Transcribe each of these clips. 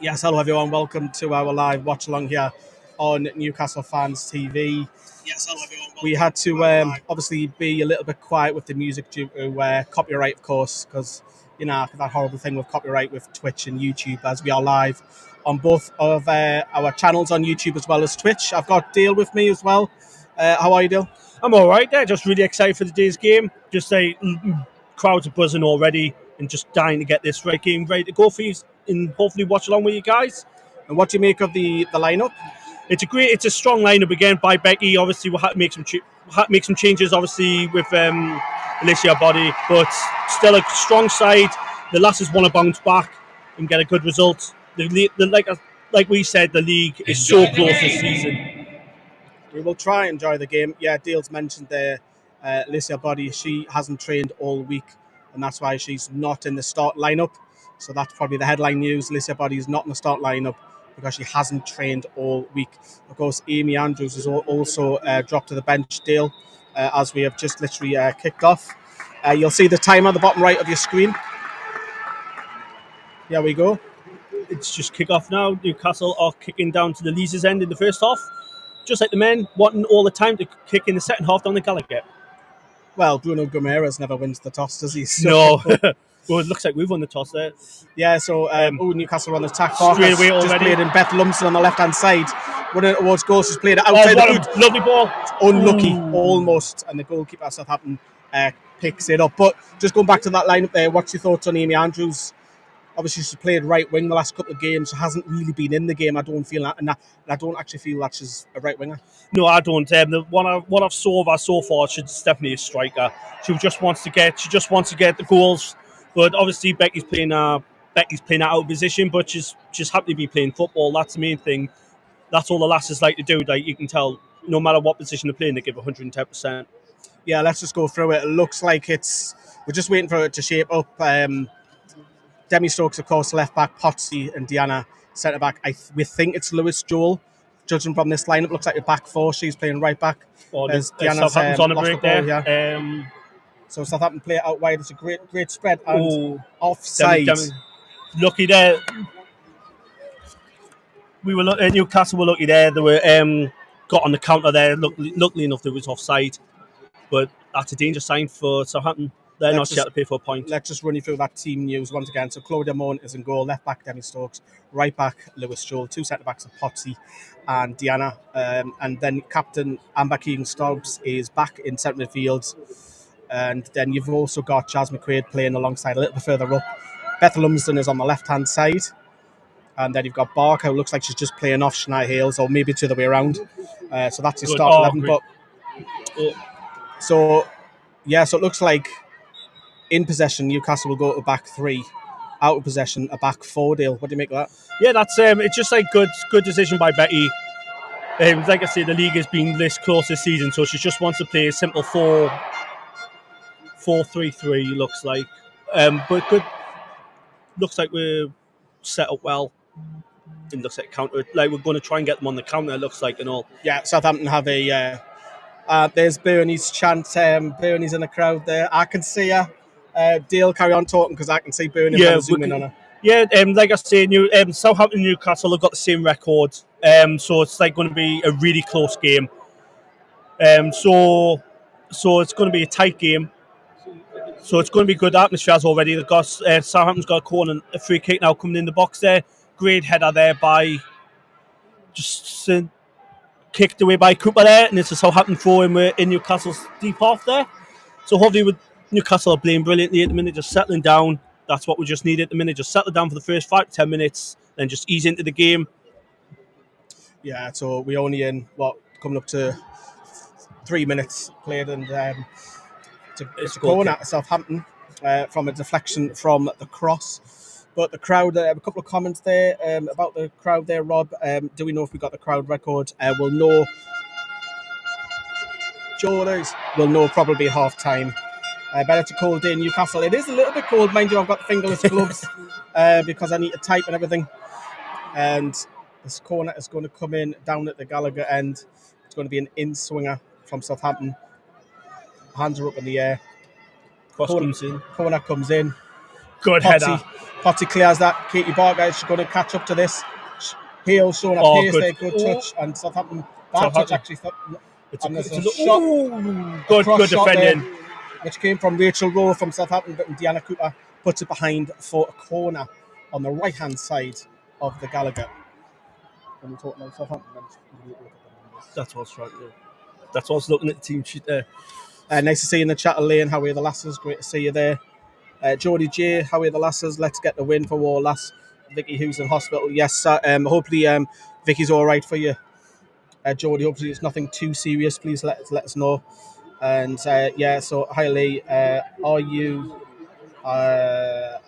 Yes, hello everyone. Welcome to our live watch along here on Newcastle Fans TV. Yes, hello everyone. We had to obviously be a little bit quiet with the music due to copyright, of course, because that horrible thing with copyright with Twitch and YouTube, as we are live on both of our channels on YouTube as well as Twitch. I've got Dale with me as well. How are you, Dale? I'm all right there. Just really excited for the day's game. Just say crowds are buzzing already and just dying to get this game ready to go for you and hopefully watch along with you guys. And what do you make of the lineup? It's a strong lineup again by Becky. Obviously, we'll have to make some changes, obviously, with Alicia Body, but still a strong side. The lasses want to bounce back and get a good result. Like we said, the league is so close this season. We will try and enjoy the game. Yeah, Dale's mentioned there, Alicia Body, she hasn't trained all week, and that's why she's not in the start lineup. So that's probably the headline news. Alicia Body is not in the start lineup because she hasn't trained all week. Of course, Amy Andrews is also dropped to the bench, Dale, as we have just literally kicked off. You'll see the timer at the bottom right of your screen. Here we go. It's just kick off now. Newcastle are kicking down to the Leeds' end in the first half. Just like the men, wanting all the time to kick in the second half down the Gallagher. Well, Bruno Guimaraes never wins the toss, does he? So. No. Well, it looks like we've won the toss there. Yeah, so Newcastle on the attack. Straight away already. Just played in Beth Lumsden on the left-hand side. Running towards goals, she's played it outside the boot. Lovely ball. It's unlucky, almost. And the goalkeeper at Southampton picks it up. But just going back to that lineup there, what's your thoughts on Amy Andrews? Obviously, she's played right wing the last couple of games. She hasn't really been in the game. I don't feel that, and I don't actually feel that she's a right winger. No, I don't. What I've saw of her so far, she's definitely a striker. She just wants to get the goals. But obviously, Becky's playing out of position, but she's happy to be playing football. That's the main thing. That's all the lasses like to do. Like you can tell, no matter what position they're playing, they give 110%. Yeah, let's just go through it. It looks like we're just waiting for it to shape up. Demi Stokes, of course, left back, Potsy and Diana, centre back. We think it's Lewis Joel. Judging from this lineup, looks like a back four. She's playing right back. Diana's Southampton's on a break there. So Southampton play it out wide. It's a great spread and offside. Lucky there. Newcastle were lucky there. They were got on the counter there. Luckily enough, there was offside, but that's a danger sign for Southampton. They're not yet to pay for a point. Let's just run you through that team news once again. So Claudia Moan is in goal. Left back, Demi Stokes. Right back, Lewis Joel. Two centre-backs of Potsy and Diana. And then captain Amber Keegan-Stubbs is back in centre midfield. And then you've also got Jazz McQuaid playing alongside a little bit further up. Beth Lumsden is on the left-hand side. And then you've got Barker, who looks like she's just playing off Shania Hales, or maybe it's the other way around. So that's your start 11. So it looks like in possession, Newcastle will go to back three. Out of possession, a back four. Dale, what do you make of that? Yeah, that's it's just like good decision by Becky. Like I say, the league has been this close this season, so she just wants to play a simple 4-3-3. Looks like, but good. Looks like we're set up well. It looks like counter. Like we're going to try and get them on the counter. It looks like and all. Yeah, Southampton have a. There's Bernie's chant. Bernie's in the crowd there. I can see her. Dale, carry on talking because I can see Bernie. Yeah, zoom in on her. Yeah, like I say, Southampton and Newcastle have got the same record. So it's like going to be a really close game. So it's going to be a tight game. So it's going to be good atmospheres already. They've got Southampton's got a corner, a free kick now coming in the box there. Great header there by just kicked away by Cooper there, and it's a Southampton throw in Newcastle's deep half there. So hopefully with Newcastle are playing brilliantly at the minute, just settling down. That's what we just need at the minute. Just settle down for the first 5 to 10 minutes, then just ease into the game. Yeah, so we're only in coming up to 3 minutes played, and it's a corner at Southampton from a deflection from the cross. But the crowd, a couple of comments there about the crowd there, Rob. Do we know if we got the crowd record? We'll know. Jolers will know probably half time. Better to cold day in Newcastle. It is a little bit cold, mind you. I've got the fingerless gloves because I need to type and everything. And this corner is going to come in down at the Gallagher end. It's going to be an in-swinger from Southampton. Hands are up in the air. Corner comes in. Corner comes in. Good header. Potsy clears that. Katie Barker is going to catch up to this. Hale showing a pace there, good touch, and Southampton bad touch actually. And there's a shot, good defending, there, which came from Rachel Rowe from Southampton, but Deanna Cooper puts it behind for a corner on the right hand side of the Gallagher. When we talk about Southampton, that's what's right. That's what's looking at the team sheet there. Nice to see you in the chat, Elaine. How are you, the lasses? Great to see you there. Jodie J, how are you, the lasses? Let's get the win for War Lass. Vicky, who's in hospital. Yes, hopefully Vicky's all right for you. Jodie, hopefully it's nothing too serious. Please let us know. And so hi Lee, are you? I've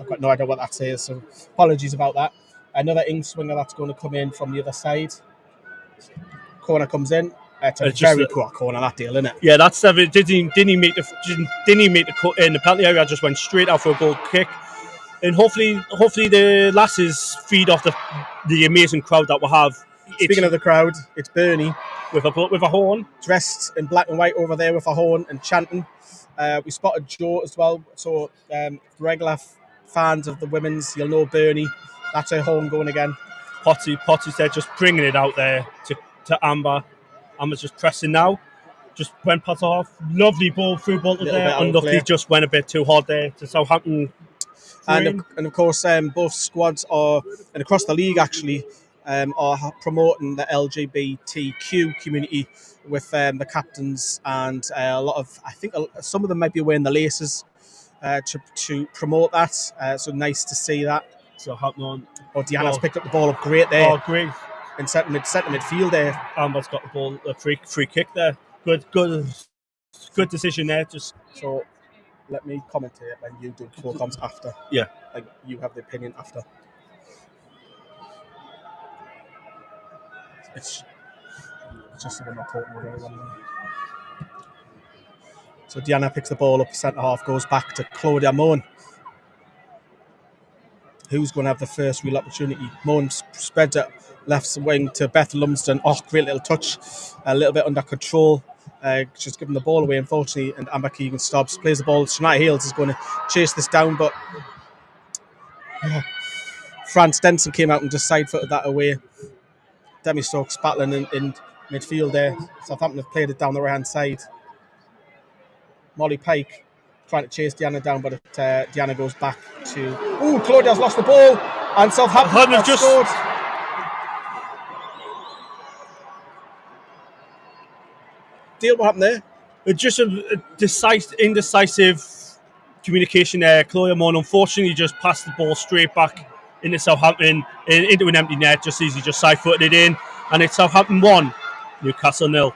got no idea what that says, so apologies about that. Another ink swinger that's going to come in from the other side. Corner comes in. It's a very poor corner, that deal, isn't it? Yeah, that's didn't he make the cut in the penalty area? Just went straight out for a goal kick. And hopefully the lasses feed off the amazing crowd that we have. Speaking of the crowd, it's Bernie with a horn, dressed in black and white over there with a horn and chanting. We spotted Joe as well, so regular fans of the women's, you'll know Bernie. That's her horn going again. Potty said just bringing it out there to Amber. Amber's just pressing now. Just went past off. Lovely ball, through ball to there. Unlucky, just went a bit too hard there to Southampton. And of course, both squads are, and across the league actually, are promoting the LGBTQ community with the captains and a lot of, I think some of them might be wearing the laces to promote that. So nice to see that. So Southampton. Deanna's picked up the ball up great there. Oh, great. In centre midfield there. Amber's got the ball, a free kick there. Good decision there. So let me commentate when you do full comms after. Yeah. Like you have the opinion after. It's just that we're not talking with everyone. So Deanna picks the ball up, centre half goes back to Claudia Moan. Who's going to have the first real opportunity? Moan spreads it left wing to Beth Lumsden. Oh, great little touch. A little bit under control. Just giving the ball away, unfortunately, and Amber Keegan stops. Plays the ball. Shania Hales is going to chase this down, but France Denson came out and just side-footed that away. Demi Stokes battling in midfield there. Southampton have played it down the right-hand side. Molly Pike trying to chase Deanna down, but Deanna goes back to... Ooh, Claudia's lost the ball, and Southampton have just scored. Deal, what happened there? Just a indecisive communication there. Claudia Mon unfortunately just passed the ball straight back into Southampton, into an empty net, just easy, just side-footed it in, and it's Southampton 1, Newcastle 0.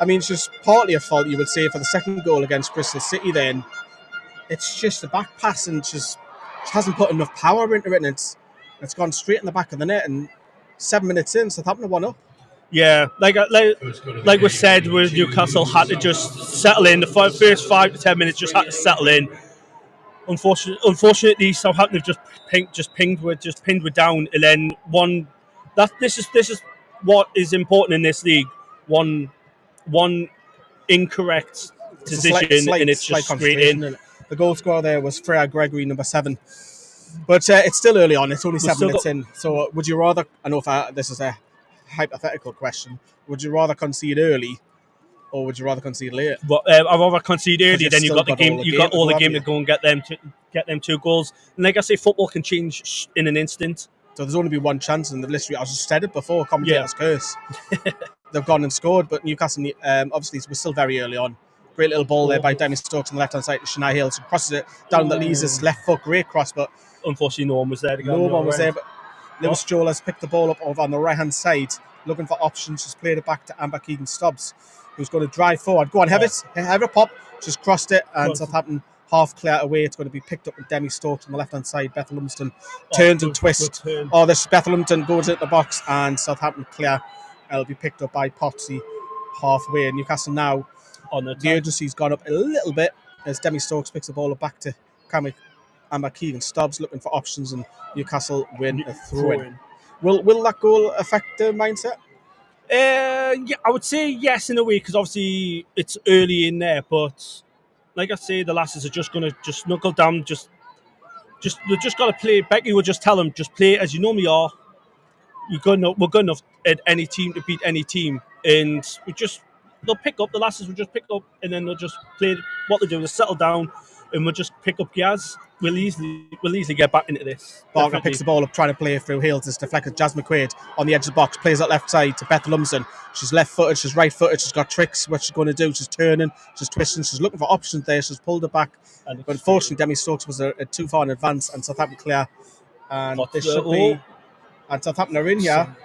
It's just partly a fault, you would say, for the second goal against Bristol City then. It's just the back pass and just hasn't put enough power into it, and it's gone straight in the back of the net, and 7 minutes in, Southampton 1-up. Yeah, like we said, with Newcastle had to just settle in. The first 5 to 10 minutes just had to settle in. Unfortunately, Southampton have just pinned with down, and then this is what is important in this league. One incorrect decision, and it's just straight in. The goal scorer there was Freya Gregory, number 7. But it's still early on. It's only 7 minutes in. So would you rather... I know this is a hypothetical question. Would you rather concede early, or would you rather concede late? Well, I'd rather concede early. Then you've got the game. You've got all the game to go and get them 2 goals. And like I say, football can change in an instant. So there's only been one chance in the list. I just said it before. Commentator's curse. They've gone and scored, but Newcastle obviously we're still very early on. Great little ball there by Demi Stokes on the left-hand side to Shania Hales, who crosses it down the Lee's left foot. Great cross, but unfortunately no one was there. No one was there, but Lewis Joel has picked the ball up over on the right-hand side, looking for options. Just played it back to Amber Keegan-Stubbs, who's going to drive forward. Go on, have a pop. Just crossed it, and Southampton half clear away. It's going to be picked up with Demi Stokes on the left-hand side. Beth Lumsden turns and twists. This Beth Lumsden goes into the box, and Southampton clear. It'll be picked up by Potsy halfway. Newcastle now, the urgency's gone up a little bit as Demi Stokes picks the ball up back to Amber Keegan-Stubbs, looking for options, and Newcastle win a throw-in. Will that goal affect the mindset? Yeah, I would say yes in a way, because obviously it's early in there, but like I say, the lasses are just gonna just knuckle down. They just gotta play. Becky will just tell them, just play as you normally are. We're good enough at any team to beat any team, and they'll pick up. The lasses will just pick up, and then they'll just play what they do. They'll settle down, and we'll just pick up gas. We'll easily get back into this. Barker Definitely. picks the ball up, trying to play through heels. It's deflected. Jazz McQuaid on the edge of the box, plays that left side to Beth Lumsden. She's left-footed, she's right-footed, she's got tricks. What she's going to do, she's turning, she's twisting, she's looking for options there. She's pulled it back. But unfortunately, Demi Stokes was too far in advance, and Southampton clear. And this should be... And Southampton are in here.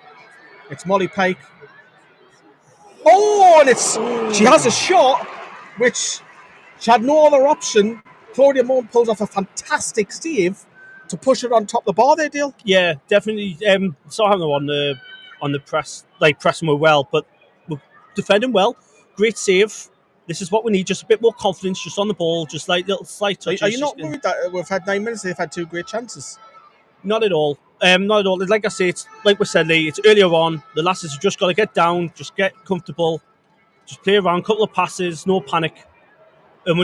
It's Molly Pike. Oh, and she has a shot, which she had no other option. Claudia Moan pulls off a fantastic save to push it on top of the bar there, Dale. Yeah, definitely. Southampton on the press, like pressing well, but we're defending well. Great save. This is what we need. Just a bit more confidence, just on the ball, just like little slight touches. Are you not worried that we've had 9 minutes? They've had 2 great chances. Not at all. Not at all. Like I say, it's like we said, Lee. It's earlier on. The lasses have just got to get down, just get comfortable, just play around. Couple of passes, no panic, and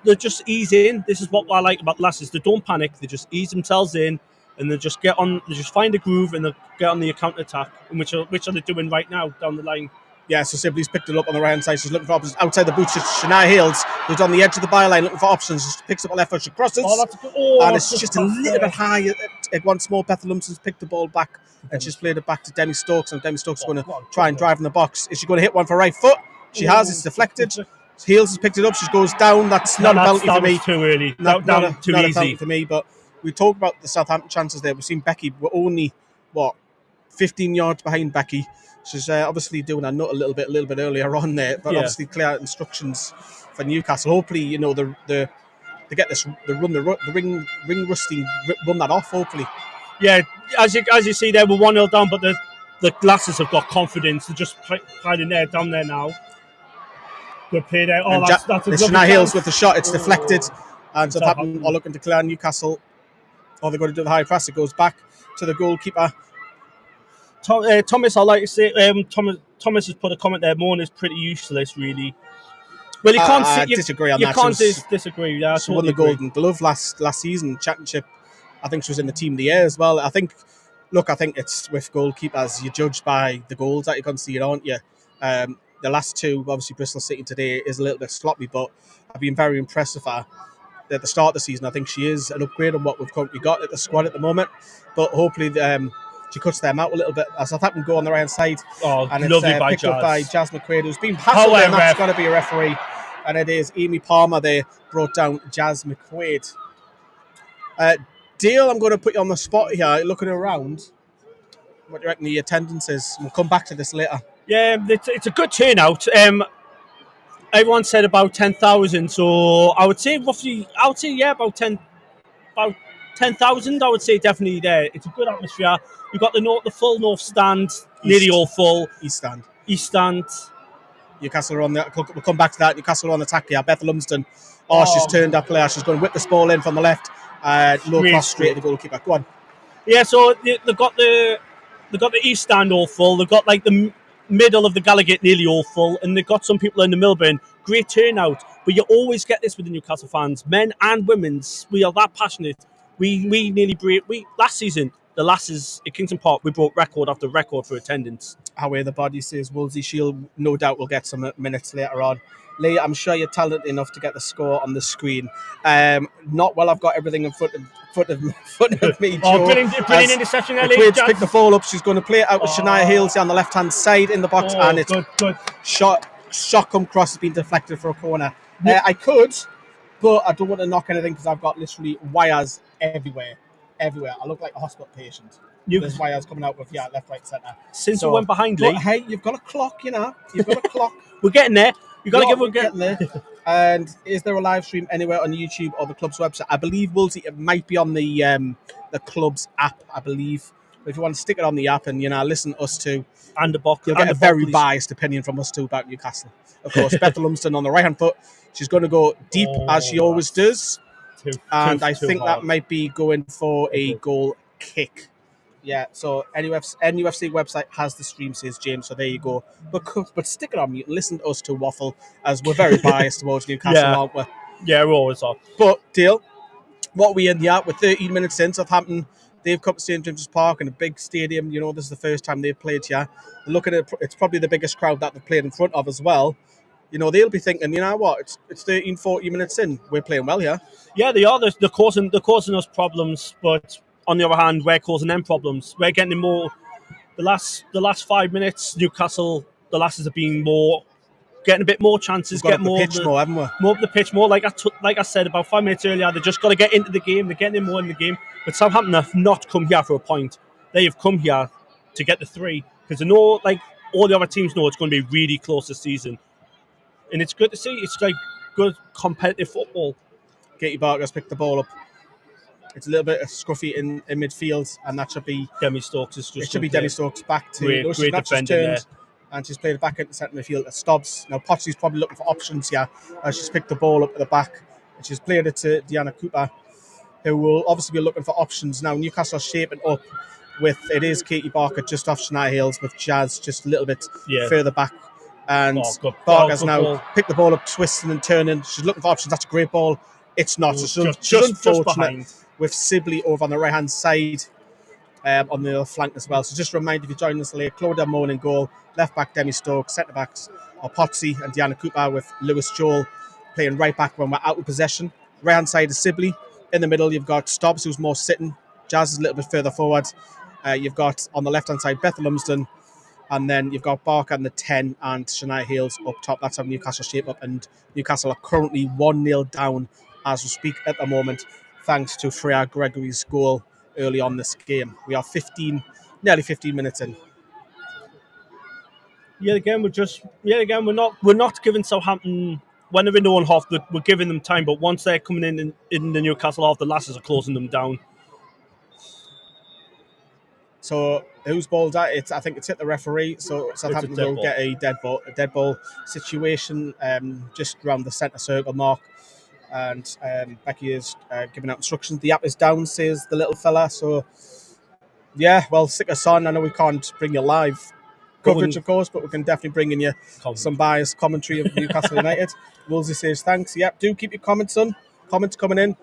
they'll just ease in. This is what I like about the lasses. They don't panic. They just ease themselves in, and they just get on. They just find a groove and they get on the counter attack. Which are they doing right now down the line? Yeah, so Sibley's picked it up on the right hand side. She's looking for options outside the boots. Shania Hales, who's on the edge of the byline, looking for options. She picks up a left foot. She crosses, and it's just a little bit high. Once more, Beth Lumsden's picked the ball back, and she's played it back to Demi Stokes, and Demi Stokes is going to try and drive in the box. Is she going to hit one for right foot? She has. It's deflected. Hales has picked it up. She goes down. That's not a penalty for me. Too early. Not too a easy penalty for me. But we talked about the Southampton chances there. We've seen Becky. We're only 15 yards behind Becky. She's obviously doing a nut a little bit earlier on there, but obviously clear instructions for Newcastle. Hopefully, they get this. They run the ring rusting, run that off. Hopefully, yeah. As you see there, we're 1-0 down, but the lasses have got confidence. They're just playing there, down there now. Good play there. Oh, that's a Shania Hales with the shot. It's deflected, and Southampton are looking to clear Newcastle. They're going to do the high press. It goes back to the goalkeeper. Thomas, I like to say, Thomas has put a comment there. Moan is pretty useless, really. Well, you can't disagree on that. You can't disagree. Yeah, she won the Golden Glove last season championship. I think she was in the team of the year as well. I think it's with goalkeepers. You're judged by the goals that you concede, aren't you? The last 2, obviously Bristol City today, is a little bit sloppy, but I've been very impressed with her at the start of the season. I think she is an upgrade on what we've currently got at the squad at the moment. But hopefully, she cuts them out a little bit. As Southampton go on the right side, and it's picked up by Jazz McQuaid, who's been hassled, and that's got to be a referee. And it is Amy Palmer there brought down Jazz McQuaid. Dale, I'm going to put you on the spot here, looking around. What do you reckon the attendance is? We'll come back to this later. Yeah, it's a good turnout. Everyone said about 10,000, so I would say roughly. About 10,000. I would say definitely there. It's a good atmosphere. You've got the full north stand, nearly all full. East stand. Newcastle are on the. We'll come back to that. Newcastle are on the attack here. Beth Lumsden. She's turned up player. She's going to whip this ball in from the left. Low cross straight to the goalkeeper. Go on. Yeah, so they've got the east stand all full. They've got like the middle of the Gallagher nearly all full, and they've got some people in the Milburn. Great turnout, but you always get this with the Newcastle fans, men and women's. We are that passionate. We nearly break. Last season, the lasses at Kingston Park, we broke record after record for attendance. However, the body says Wolsey Shield, no doubt will get some minutes later on. Lee, I'm sure you're talented enough to get the score on the screen. Not while I've got everything in front of me, Joe. Brilliant interception there, Lee. McQuaid's picked the ball up. She's going to play it out with Shania Hales on the left-hand side in the box, and it's good. Shot come cross has been deflected for a corner. I could, but I don't want to knock anything because I've got literally wires everywhere. I look like a hospital patient. There's wires coming out with left, right, centre. Since we went behind, Lee. Hey, you've got a clock, You've got a clock. We're getting there. You got to give we're getting there. And is there a live stream anywhere on YouTube or the club's website? I believe Wolsey, it might be on the club's app. I believe. But if you want to stick it on the app and listen to us too, and the box, you'll get a very biased opinion from us too about Newcastle. Of course, Beth Lumsden on the right hand foot. She's going to go deep as she always does, I think that might be going for a goal kick. Yeah, so NUFC website has the stream, says James, so there you go. But stick it on mute and listen to us to waffle, as we're very biased towards Newcastle, aren't we? Yeah, we're always off. But, Dale, what we in the at? We're 13 minutes in. Southampton, they've come to St James's Park in a big stadium. You know, this is the first time they've played here. Looking at it's probably the biggest crowd that they've played in front of as well. You know, they'll be thinking, you know what, it's 13, 14 minutes in. We're playing well here. Yeah, they are. They're causing us problems, but on the other hand, we're causing them problems. We're getting more. The last 5 minutes, Newcastle, the lasses have been more, getting a bit more chances, We've got get more pitch more, haven't we? more of the pitch, more like I said about 5 minutes earlier. They just got to get into the game. They're getting more in the game. But Southampton have not come here for a point. They have come here to get the 3 because they know, like all the other teams know, it's going to be really close this season, and it's good to see. It's like good competitive football. Katie Barker's picked the ball up. It's a little bit scruffy in midfield, and that should be Demi Stokes. It should be Demi Stokes back to. Great She's not just defending turned, there. and she's played it back into centre midfield. It stops. Now Potsy's probably looking for options here. She's picked the ball up at the back, and she's played it to Diana Cooper, who will obviously be looking for options. Now Newcastle are shaping up with, it is Katie Barker just off Shania Hales, with Jazz just a little bit further back. And Barker's now picked the ball up, twisting and turning. She's looking for options. That's a great ball. It's not. She's unfortunate behind. With Sibley over on the right-hand side, on the other flank as well. So just a reminder, if you're joining us late, Claudia Moan in goal, left-back Demi Stokes, centre-backs are Potsy and Diana Cooper, with Lewis Joel playing right-back when we're out of possession. Right-hand side is Sibley. In the middle, you've got Stubbs, who's more sitting. Jazz is a little bit further forward. You've got, on the left-hand side, Bethel Lumsden. And then you've got Barker and the 10 and Shania Hales up top. That's how Newcastle shape up. And Newcastle are currently 1-0 down as we speak at the moment, thanks to Freya Gregory's goal early on this game. We are nearly 15 minutes in. We're not giving Southampton, when they're in their own half, we're giving them time, but once they're coming in the Newcastle half, the lasses are closing them down. So whose ball's that? I think it's hit the referee. So Southampton will get a dead ball situation just around the centre circle mark. And Becky is giving out instructions. The app is down, says the little fella. So, yeah, well, stick us on. I know we can't bring you live coverage, of course, but we can definitely bring in you some biased commentary of Newcastle United. Woolsey says thanks. Yep, do keep your comments on. Comments coming in.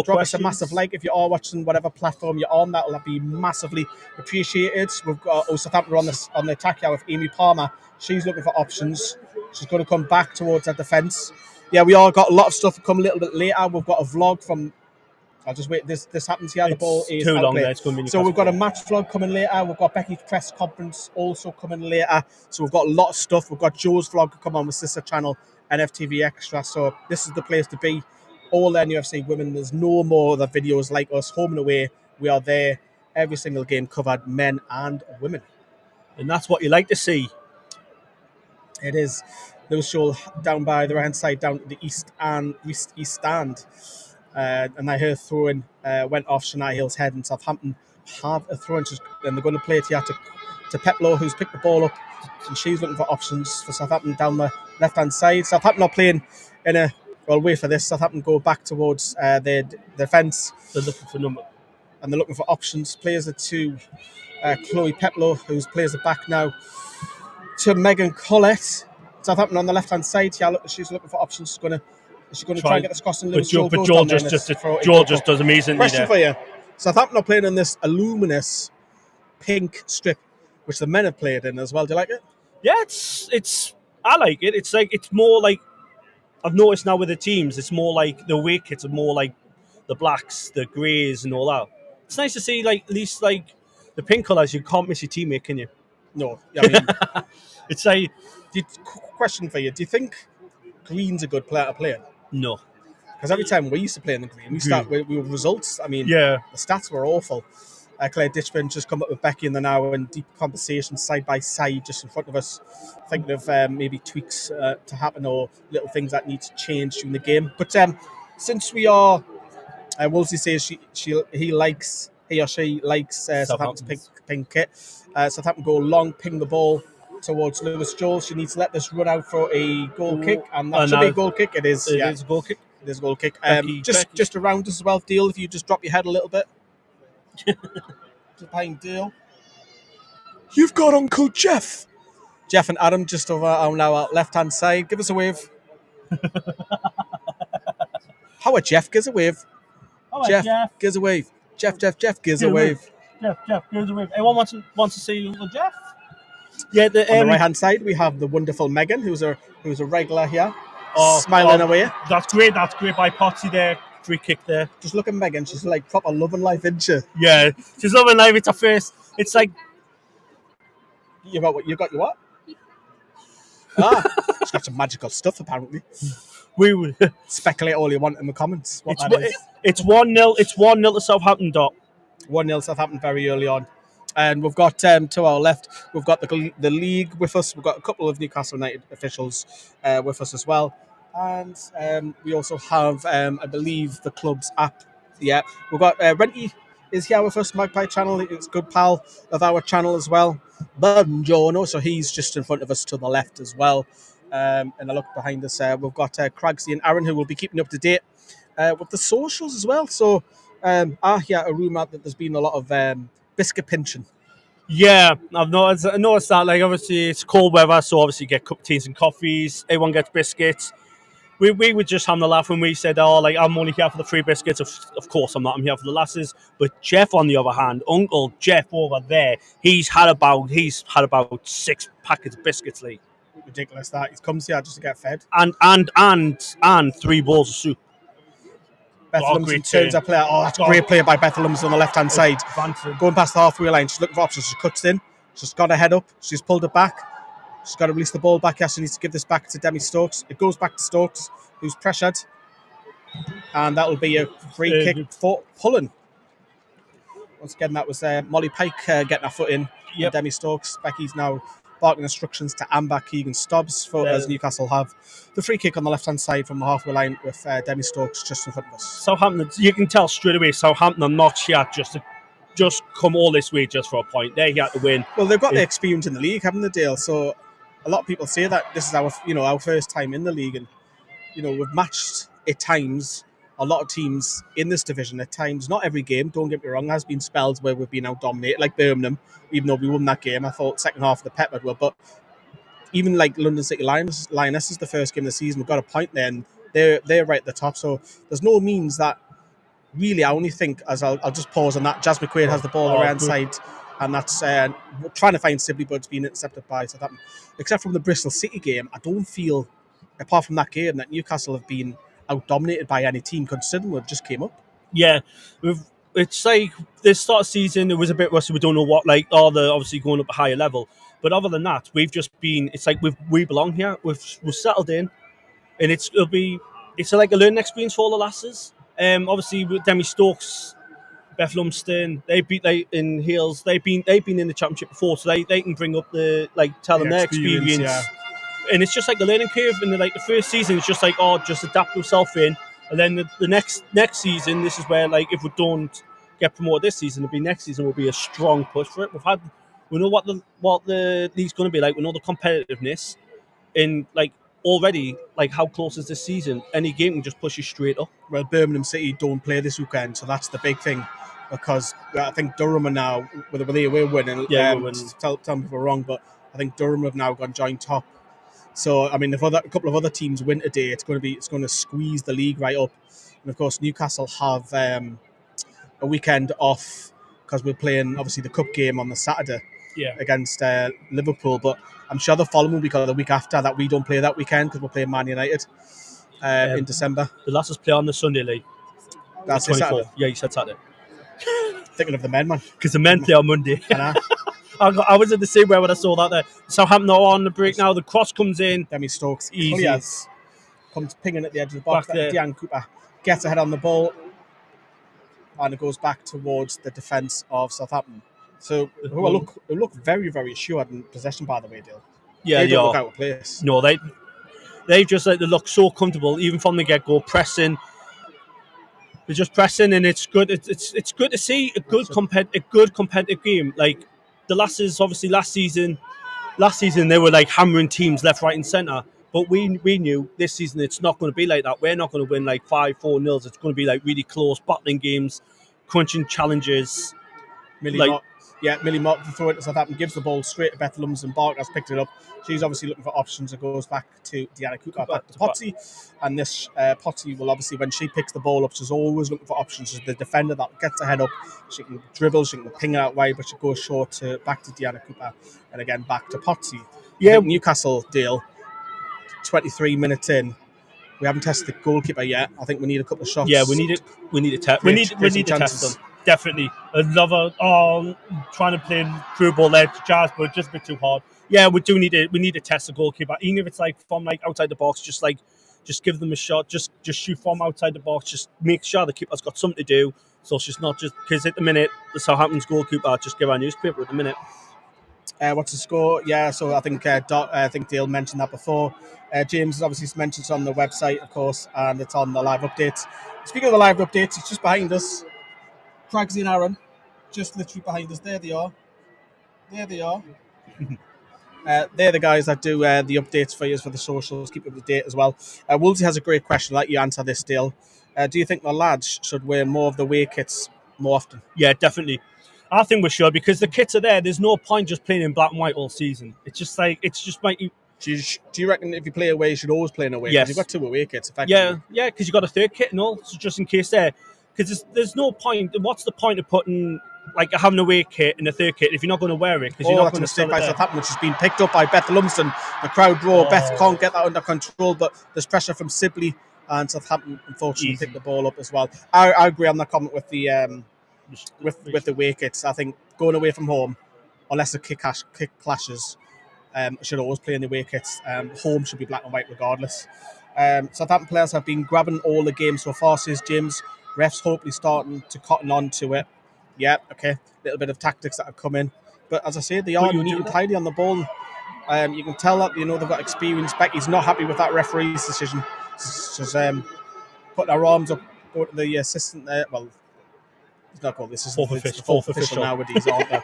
Drop us a massive like if you are watching whatever platform you're on. That will be massively appreciated. We've got Southampton on the attack here with Amy Palmer. She's looking for options. She's going to come back towards her defence. Yeah, we all got a lot of stuff come a little bit later. We've got a vlog from. I'll just wait. This happens here. The ball is too long there. It's going to be so we've got a match vlog coming later. We've got Becky's press conference also coming later. So we've got a lot of stuff. We've got Joe's vlog to come on with sister channel NFTV Extra. So this is the place to be. All NUFC women. There's no more other videos like us. Home and away. We are there. Every single game covered, men and women. And that's what you like to see. It is. Lewis Shoal down by the right-hand side, down to the east stand. And I heard throwing went off Shania Hill's head, and Southampton have a throw-in. And they're going to play it here to Peplow, who's picked the ball up. And she's looking for options for Southampton down the left-hand side. Southampton are playing in a... Well, wait for this. Southampton go back towards their defence. They're looking for number. And they're looking for options. Players it to Chloe Peplow, who plays it back now to Megan Collett. Southampton on the left-hand side. Yeah, she's looking for options. Is she going to try and get this cross? And Joel just does amazingly. Question for you. Southampton are playing in this luminous pink strip, which the men have played in as well. Do you like it? Yeah, it's. I like it. It's more like, I've noticed now with the teams, it's more like the away kits are more like the blacks, the greys, and all that. It's nice to see, like, at least like the pink colours. You can't miss your teammate, can you? No, I mean, it's like. Question for you: do you think green's a good player to play in? No, because every time we used to play in the green, we start with results. I mean, the stats were awful. Claire Ditchburn just come up with Becky in the now in deep conversation side by side, just in front of us, thinking of maybe tweaks to happen or little things that need to change during the game. But since we are, Wolsey says he or she likes Southampton's pink kit. Southampton go long, ping the ball towards Lewis Joel. She needs to let this run out for a goal kick, and that should be a goal kick. It is. It is a goal kick. It is a goal kick. Just around us as well, Deal. If you just drop your head a little bit. Just behind Deal. You've got Uncle Jeff. Jeff and Adam just over on our left-hand side. Give us a wave. How a Jeff gives a wave. Oh, Jeff gives a wave. Jeff gives a wave. Jeff gives a wave. Anyone wants to see little Jeff? Yeah. On the right hand side, we have the wonderful Megan, who's a regular here, Oh, smiling away. That's great. That's great by Potsy there. Free kick there. Just look at Megan. She's like proper loving life, isn't she? Yeah, she's loving life. It's her face. It's like you got your what? Ah, she's got some magical stuff apparently. We will speculate all you want in the comments. It's 1-0. It's 1-0 to Southampton. 1-0 Southampton very early on. And we've got to our left, we've got the league with us. We've got a couple of Newcastle United officials with us as well. And we also have, I believe, the club's app. Yeah, we've got Renty is here with us, Magpie Channel. It's a good pal of our channel as well. Buongiorno, so he's just in front of us to the left as well. And I look behind us, we've got Cragsy and Aaron, who will be keeping up to date with the socials as well. So I hear a rumour that there's been a lot of biscuit pinching. Yeah, I've noticed that. Like, obviously, it's cold weather, so obviously you get cup of teas and coffees. Everyone gets biscuits. We were just having a laugh when we said, "Oh, like I'm only here for the free biscuits." Of course, I'm not. I'm here for the lasses. But Jeff, on the other hand, Uncle Jeff over there, he's had about 6 packets of biscuits, like. Ridiculous that he comes here just to get fed. And 3 bowls of soup. Bethlehem's turns up player. Oh, that's a great play by Bethlehem's on the left hand side. Going past the halfway line, she's looking for options. She cuts in. She's got her head up. She's pulled it back. She's got to release the ball back. Yes, she needs to give this back to Demi Stokes. It goes back to Stokes, who's pressured. And that will be a free kick for Pullen. Once again, that was Molly Pike getting her foot in. Yep. Demi Stokes. Becky's now barking instructions to Amber Keegan Stubbs as Newcastle have the free kick on the left-hand side from the halfway line with Demi Stokes just in front of us. Southampton, you can tell straight away, Southampton are not here just come all this way just for a point. They're here to win. Well, they've got the experience in the league, haven't they, Dale? So a lot of people say that this is our first time in the league, and we've matched at times a lot of teams in this division at times. Not every game, don't get me wrong. There has been spells where we've been out-dominated, like Birmingham, even though we won that game. I thought second half of the peppered were, but even like London City Lioness is the first game of the season. We've got a point there, and they're right at the top. So there's no means that, really, I only think, as I'll just pause on that, Jazz McQuaid has the ball around side, and that's trying to find Sibley, but it's been intercepted by Southampton. Except from the Bristol City game, I don't feel, apart from that game, that Newcastle have been out-dominated by any team, considering we've just came up. Yeah, it's like this start of season, it was a bit rusty. We don't know what, they're obviously going up a higher level. But other than that, we've just been, it's like we belong here. We've settled in, and it's like a learning experience for all the lasses. Obviously, with Demi Stokes, Beth Lumsden, they've been in the championship before, so they can bring up tell them their experience. Yeah. And it's just like the learning curve. And the first season, it's just like, just adapt yourself in. And then the next season, this is where, if we don't get promoted this season, it'll be next season will be a strong push for it. We know what the league's going to be like. We know the competitiveness, and already, how close is this season? Any game can just push you straight up. Well, Birmingham City don't play this weekend, so that's the big thing. Because I think Durham are now, we're winning. Yeah, we're winning. Tell me if we're wrong, but I think Durham have now gone joint top. So, I mean, if a couple of other teams win today, it's going to squeeze the league right up. And of course, Newcastle have a weekend off because we're playing obviously the cup game on the Saturday against Liverpool. But I'm sure the following week or the week after that we don't play that weekend because we're playing Man United in December. The lasses play on the Sunday, Lee. That's the Saturday. Yeah, you said Saturday. Thinking of the men, man. Because the men play on Monday. I was in the same way when I saw that there. Southampton are on the break now. The cross comes in. Demi Stokes easy. Comes pinging at the edge of the box. Deanne Cooper gets ahead on the ball. And it goes back towards the defence of Southampton. So who look very, very assured in possession, by the way, Dale. Yeah, they don't look out of place. No, they just they look so comfortable, even from the get-go, pressing. They're just pressing, and it's good. It's good to see a good competitive game. The lasses, obviously, last season they were hammering teams left, right, and centre. But we knew this season it's not going to be like that. We're not going to win 5-4-0. It's going to be really close, battling games, crunching challenges. Millie Mark to throw it to Southampton, gives the ball straight to Beth Lumsden. Barker's picked it up. She's obviously looking for options. It goes back to Deanna Cooper, back to Potsy. And this Potsy will obviously, when she picks the ball up, she's always looking for options. She's the defender that gets her head up. She can dribble, she can ping it out wide, but she goes short back to Deanna Cooper. And again, back to Potsy. Yeah, Newcastle deal, 23 minutes in. We haven't tested the goalkeeper yet. I think we need a couple of shots. Yeah, we need it. We need a test. We need to test them. Definitely. Another trying to play through ball there to Jazz, but just a bit too hard. Yeah, we need to test the goalkeeper. Even if it's like from like outside the box, just give them a shot. Just shoot from outside the box. Just make sure the keeper's got something to do. So she's not just because at the minute the Southampton's goalkeeper just give her a newspaper at the minute. What's the score? Yeah, so I think Dale mentioned that before. James has obviously mentioned it on the website, of course, and it's on the live updates. Speaking of the live updates, it's just behind us. Cragsy and Aaron, just literally behind us. There they are. They're the guys that do the updates for you for the socials, keep up to date as well. Woolsey has a great question. I'll let you answer this, Dale. Do you think the lads should wear more of the away kits more often? Yeah, definitely. I think we should, because the kits are there. There's no point just playing in black and white all season. It's just like you. Do you reckon if you play away, you should always play in away? Yes. You've got two away kits, effectively. Yeah, because you've got a third kit and all, so just in case there. Because there's no point. What's the point of putting like having a away kit and a third kit if you're not going to wear it? Because you're not going to mistake by Southampton, which has been picked up by Beth Lumsden. The crowd roar. Beth can't get that under control, but there's pressure from Sibley, and Southampton unfortunately picked the ball up as well. I agree on that comment with the with the away kits. I think going away from home, unless the kick clashes, should always play in the away kits. Home should be black and white regardless. Southampton players have been grabbing all the games so far, says James. Refs hopefully starting to cotton on to it. Yeah, okay. Little bit of tactics that have come in. But as I said, they are doing tidy on the ball. You can tell that, they've got experience. Becky's not happy with that referee's decision. She's putting her arms up, go to the assistant there. Well, it's not called this. Is the fourth official nowadays, aren't they?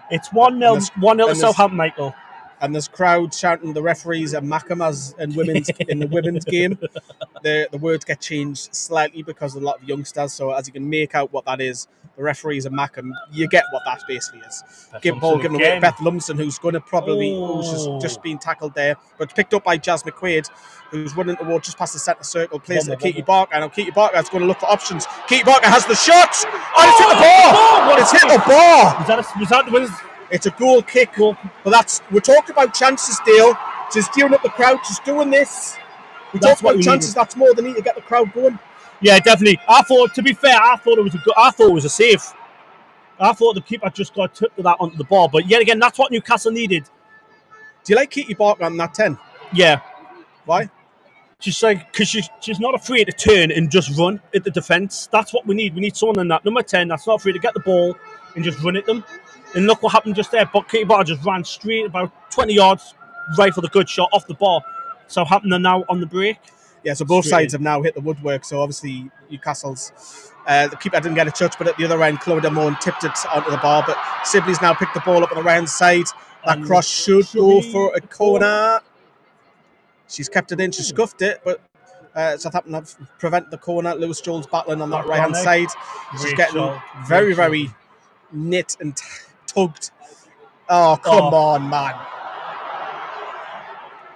It's 1-0 to Southampton, Michael. And there's crowd shouting the referees are Mackham as in the women's game. The words get changed slightly because of a lot of youngsters. So as you can make out what that is, the referees are Mackham. You get what that basically is. Ball given away to Beth Lumsden, who's going to who's just been tackled there, but picked up by Jazz McQuaid, who's running towards just past the centre circle. Plays it to Katie Barker. Now Katie Barker is going to look for options. Katie Barker has the shot. Oh, it's hit the bar. It's hit the bar. Was that It's a goal kick, but we're talking about chances, Dale. She's gearing up the crowd. She's doing this. We talk about chances. That's more than need to get the crowd going. Yeah, definitely. I thought it was a save. I thought the keeper just got tipped to that onto the ball, but yet again, that's what Newcastle needed. Do you like Katie Barker on that 10? Yeah. Why? She's like, because she's not afraid to turn and just run at the defence. That's what we need. We need someone in that number 10 that's not afraid to get the ball and just run at them. And look what happened just there. But Katie Barker just ran straight about 20 yards, right for the good shot off the bar. Southampton are now on the break. Yeah, so both sides have now hit the woodwork. So obviously Newcastle's the keeper didn't get a touch, but at the other end, Chloe Damone tipped it onto the bar. But Sibley's now picked the ball up on the right side. That cross should go for a corner. She's kept it in. She scuffed it, but Southampton have prevented the corner. Lewis Joel's battling on that right-hand side. She's getting very, very knit and tugged. Oh, come on, man.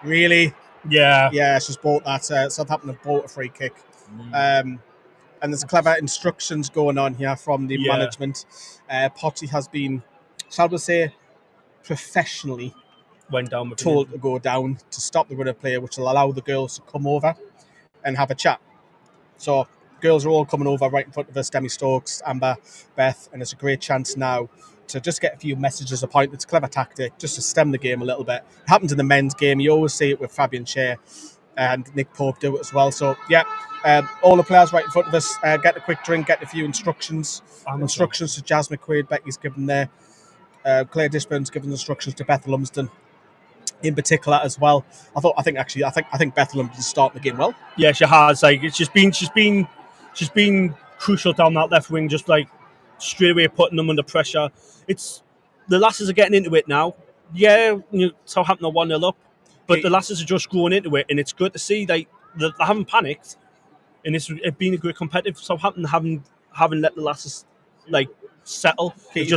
Really? Yeah. Yeah, she's bought that. Southampton have bought a free kick. And there's clever instructions going on here from the management. Potty has been, shall we say, professionally told to go down to stop the runner player, which will allow the girls to come over and have a chat. So girls are all coming over right in front of us, Demi Stokes, Amber, Beth, and it's a great chance now to just get a few messages of point. It's a clever tactic just to stem the game a little bit. It happens in the men's game. You always see it with Fabian Scher and Nick Pope do it as well. So, all the players right in front of us get a quick drink, get a few instructions. Instructions to Jazz McQuaid, Becky's given there. Claire Dishburn's given instructions to Beth Lumsden in particular as well. I think Beth Lumsden's starting the game well. Yeah, she has. Like, it's just she's been crucial down that left wing, just like straight away putting them under pressure. It's the lasses are getting into it now. Yeah, Southampton are 1-0 up, but the lasses are just growing into it, and it's good to see they haven't panicked, and it's been a great competitive. Southampton haven't let the lasses like settle. Katie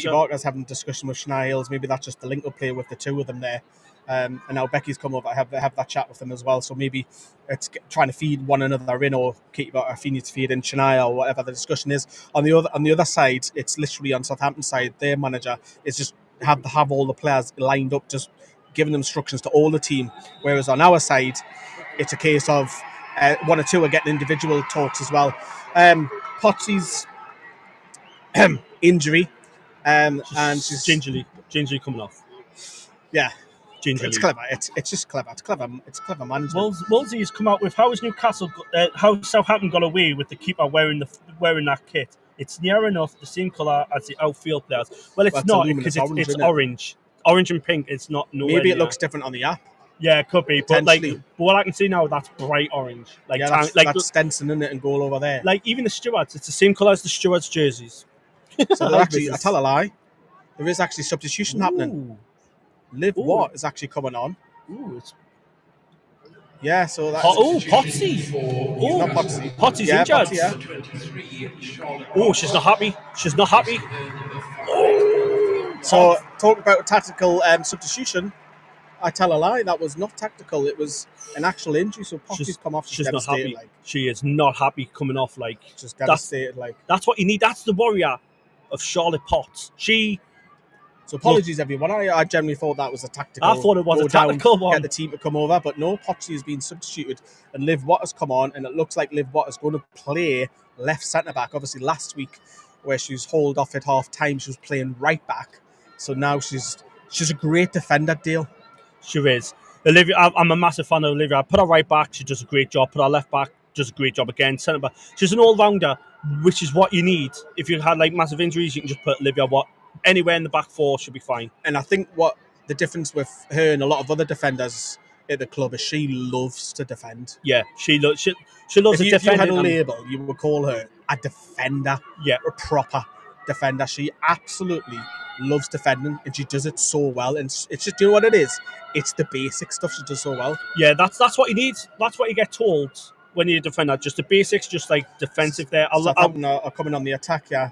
Barker's having a discussion with Shania Hills. Maybe that's just the link-up play with the two of them there. And now Becky's come over. I have that chat with them as well. So maybe it's trying to feed one another in, or Katie Barker needs to feed in Shania, or whatever the discussion is. On the other side, it's literally on Southampton side. Their manager is just have all the players lined up, just giving instructions to all the team. Whereas on our side, it's a case of one or two are getting individual talks as well. Potsy's injury, and she's gingerly coming off. Yeah, gingerly. It's clever. It's just clever. It's clever management. Wolsey's come out with how Southampton got away with the keeper wearing that kit. It's near enough the same colour as the outfield players. Well, it's not, because it's orange. Orange and pink. It's not. Maybe it looks different on the app. Yeah, it could be. But what I can see now, that's bright orange. That's Stenson in it and goal over there. Like even the stewards, it's the same colour as the stewards' jerseys. So they're actually, I tell a lie, there is actually substitution happening. Liv Watt is actually coming on. Yeah, so that's... Potsy! Not Potsy. Potsy's injured. She's not happy. So, talk about tactical substitution. I tell a lie, that was not tactical. It was an actual injury, so Potsy's come off. She's not happy. She is not happy coming off. Just devastated. That's what you need. That's the warrior of Charlotte Potts. So apologies, everyone. I generally thought that was a tactical. I thought it was a tactical one. Get the team to come over, but no, Potsy has been substituted, and Liv Watt has come on, and it looks like Liv Watt is going to play left centre back. Obviously, last week where she was hauled off at half time, she was playing right back. So now she's a great defender, Dale. She is. Olivia, I'm a massive fan of Olivia. I put her right back, she does a great job. Put her left back, does a great job again. Centre back, she's an all-rounder, which is what you need. If you had massive injuries, you can just put Olivia Watt anywhere in the back four, should be fine. And I think what the difference with her and a lot of other defenders at the club is she loves to defend. Yeah, she loves to defend. If you had a label, you would call her a defender. Yeah, a proper defender. She absolutely loves defending, and she does it so well. And it's just, you know what it is? It's the basic stuff she does so well. Yeah, that's what you need. That's what you get told when you're a defender. Just the basics, just defensive there. Southampton are coming on the attack, yeah.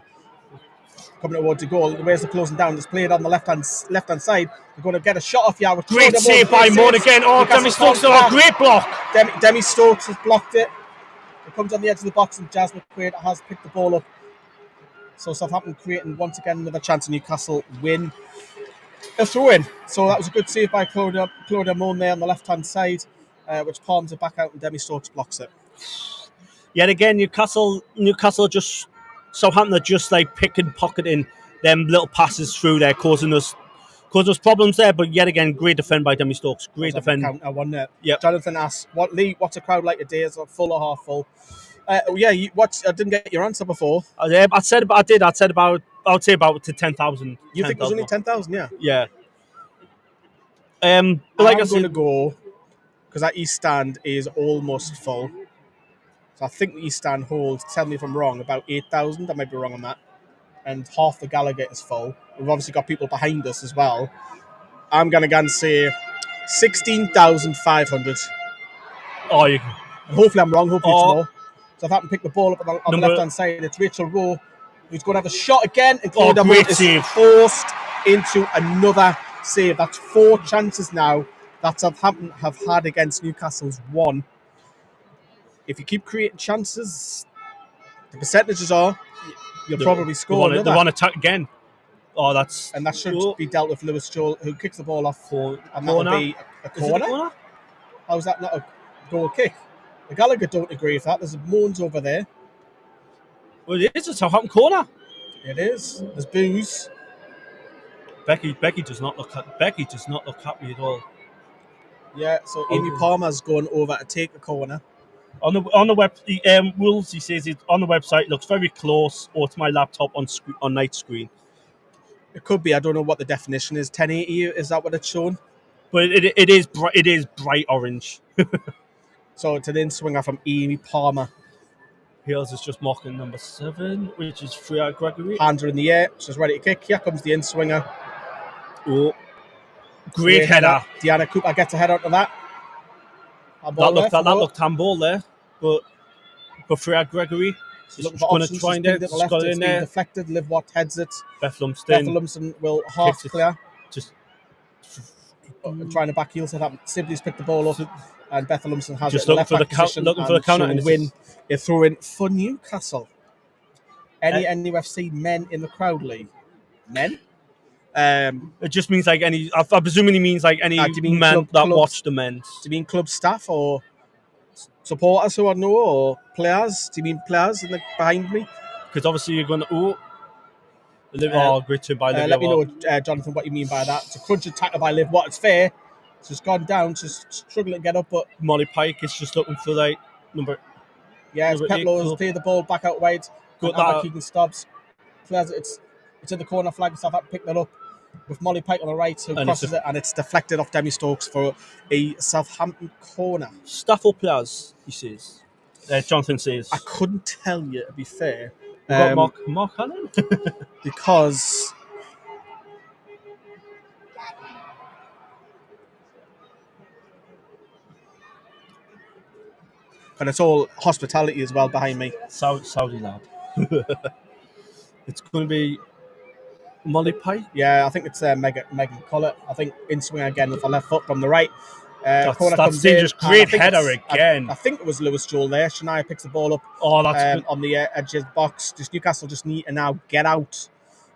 Coming towards the goal. The ways they're closing down. It's played on the left hand side. They're going to get a shot off here. Great save by Moon again. Oh, Demi Stokes on a great block. Demi Stokes has blocked it. It comes on the edge of the box, and Jasmine Quaid has picked the ball up. So Southampton creating once again another chance. Newcastle win a throw-in. So that was a good save by Claudia Moon there on the left-hand side, which palms it back out, and Demi Stokes blocks it. Yet again, Newcastle just... Southampton are just pocketing them little passes through there, causing us problems there. But yet again, great defend by Demi Stokes. Great defend. I won it. Yep. Jonathan asks, what's a crowd like today? Is it full or half full? I didn't get your answer before. I said about I would say about to 10,000. You think there's only 10,000? Yeah. Yeah. I'm going to go because that East Stand is almost full. So I think the East Stand holds, tell me if I'm wrong, about 8,000. I might be wrong on that. And half the Gallagher is full. We've obviously got people behind us as well. I'm going to go and say 16,500. Oh, hopefully I'm wrong. Hopefully it's more. So if I can pick the ball up on the left-hand side, it's Rachel Rowe, who's going to have a shot again. And Claudia Moore is forced into another save. That's 4 chances now that Southampton have had against Newcastle's 1. If you keep creating chances, the percentages are you'll probably score another. They want to attack again. Oh, and that should be dealt with Lewis Joel, who kicks the ball off and that'll be a corner. How is that not a goal kick? The Gallagher don't agree with that. There's Moans over there. Well, it is a Southampton corner. It is. There's booze. Becky does not look happy at all. Yeah, so Amy Palmer's going over to take the corner. On the web, Wolves, he says it on the website, looks very close, or to my laptop on night screen. It could be. I don't know what the definition is. 1080, is that what it's shown? But it is bright orange. So it's an in-swinger from Amy Palmer. Hales is just mocking number 7, which is Freya Gregory. Hands are in the air. She's ready to kick. Here comes the in-swinger. Oh, great header. Deanna Cooper gets a head onto that. That looked handball there, but Freya Gregory. Looking for going to options. try He's and pinged get it to the left. got it It's in been there. deflected. Live what heads it. Beth Beth Lumsden Lumsden will half kicks it. clear. Just Trying to back heel set up. Sibley's picked the ball up, and Beth Lumsden has Just it in the looking left for the back position. looking for the counter, she'll and it's win a throw in for Newcastle. Any NUFC men in the crowd, Lee? Men? It just means like any. I'm presuming he means like any do you mean men that clubs? watch the men's. Do you mean club staff or supporters who I know, or players? Do you mean players behind me? Because obviously you're going to. Great to by Liv. Let me know, Jonathan, what you mean by that. It's a crunching tackle by Liv. What? It's fair. She's gone down. She's struggling to get up, but Molly Pike is just looking for like number. Yeah, it's Peplo has played the ball back out wide. Got Amber Keegan stops. It's in the corner flag. Southampton picked that up with Molly Pike on the right, who crosses it, and it's deflected off Demi Stokes for a Southampton corner. Staff up players, he says. Jonathan says. I couldn't tell you, to be fair. We've got Mark Hannon? Because and it's all hospitality as well behind me. Saudi lad. It's going to be Molly Pike. Yeah, I think it's Megan Collett. I think in swing again with a left foot from the right. Corner that's comes dangerous. Great header again. I think it was Lewis Joel there. Shania picks the ball up on the edge of the box. Just Newcastle just need to now get out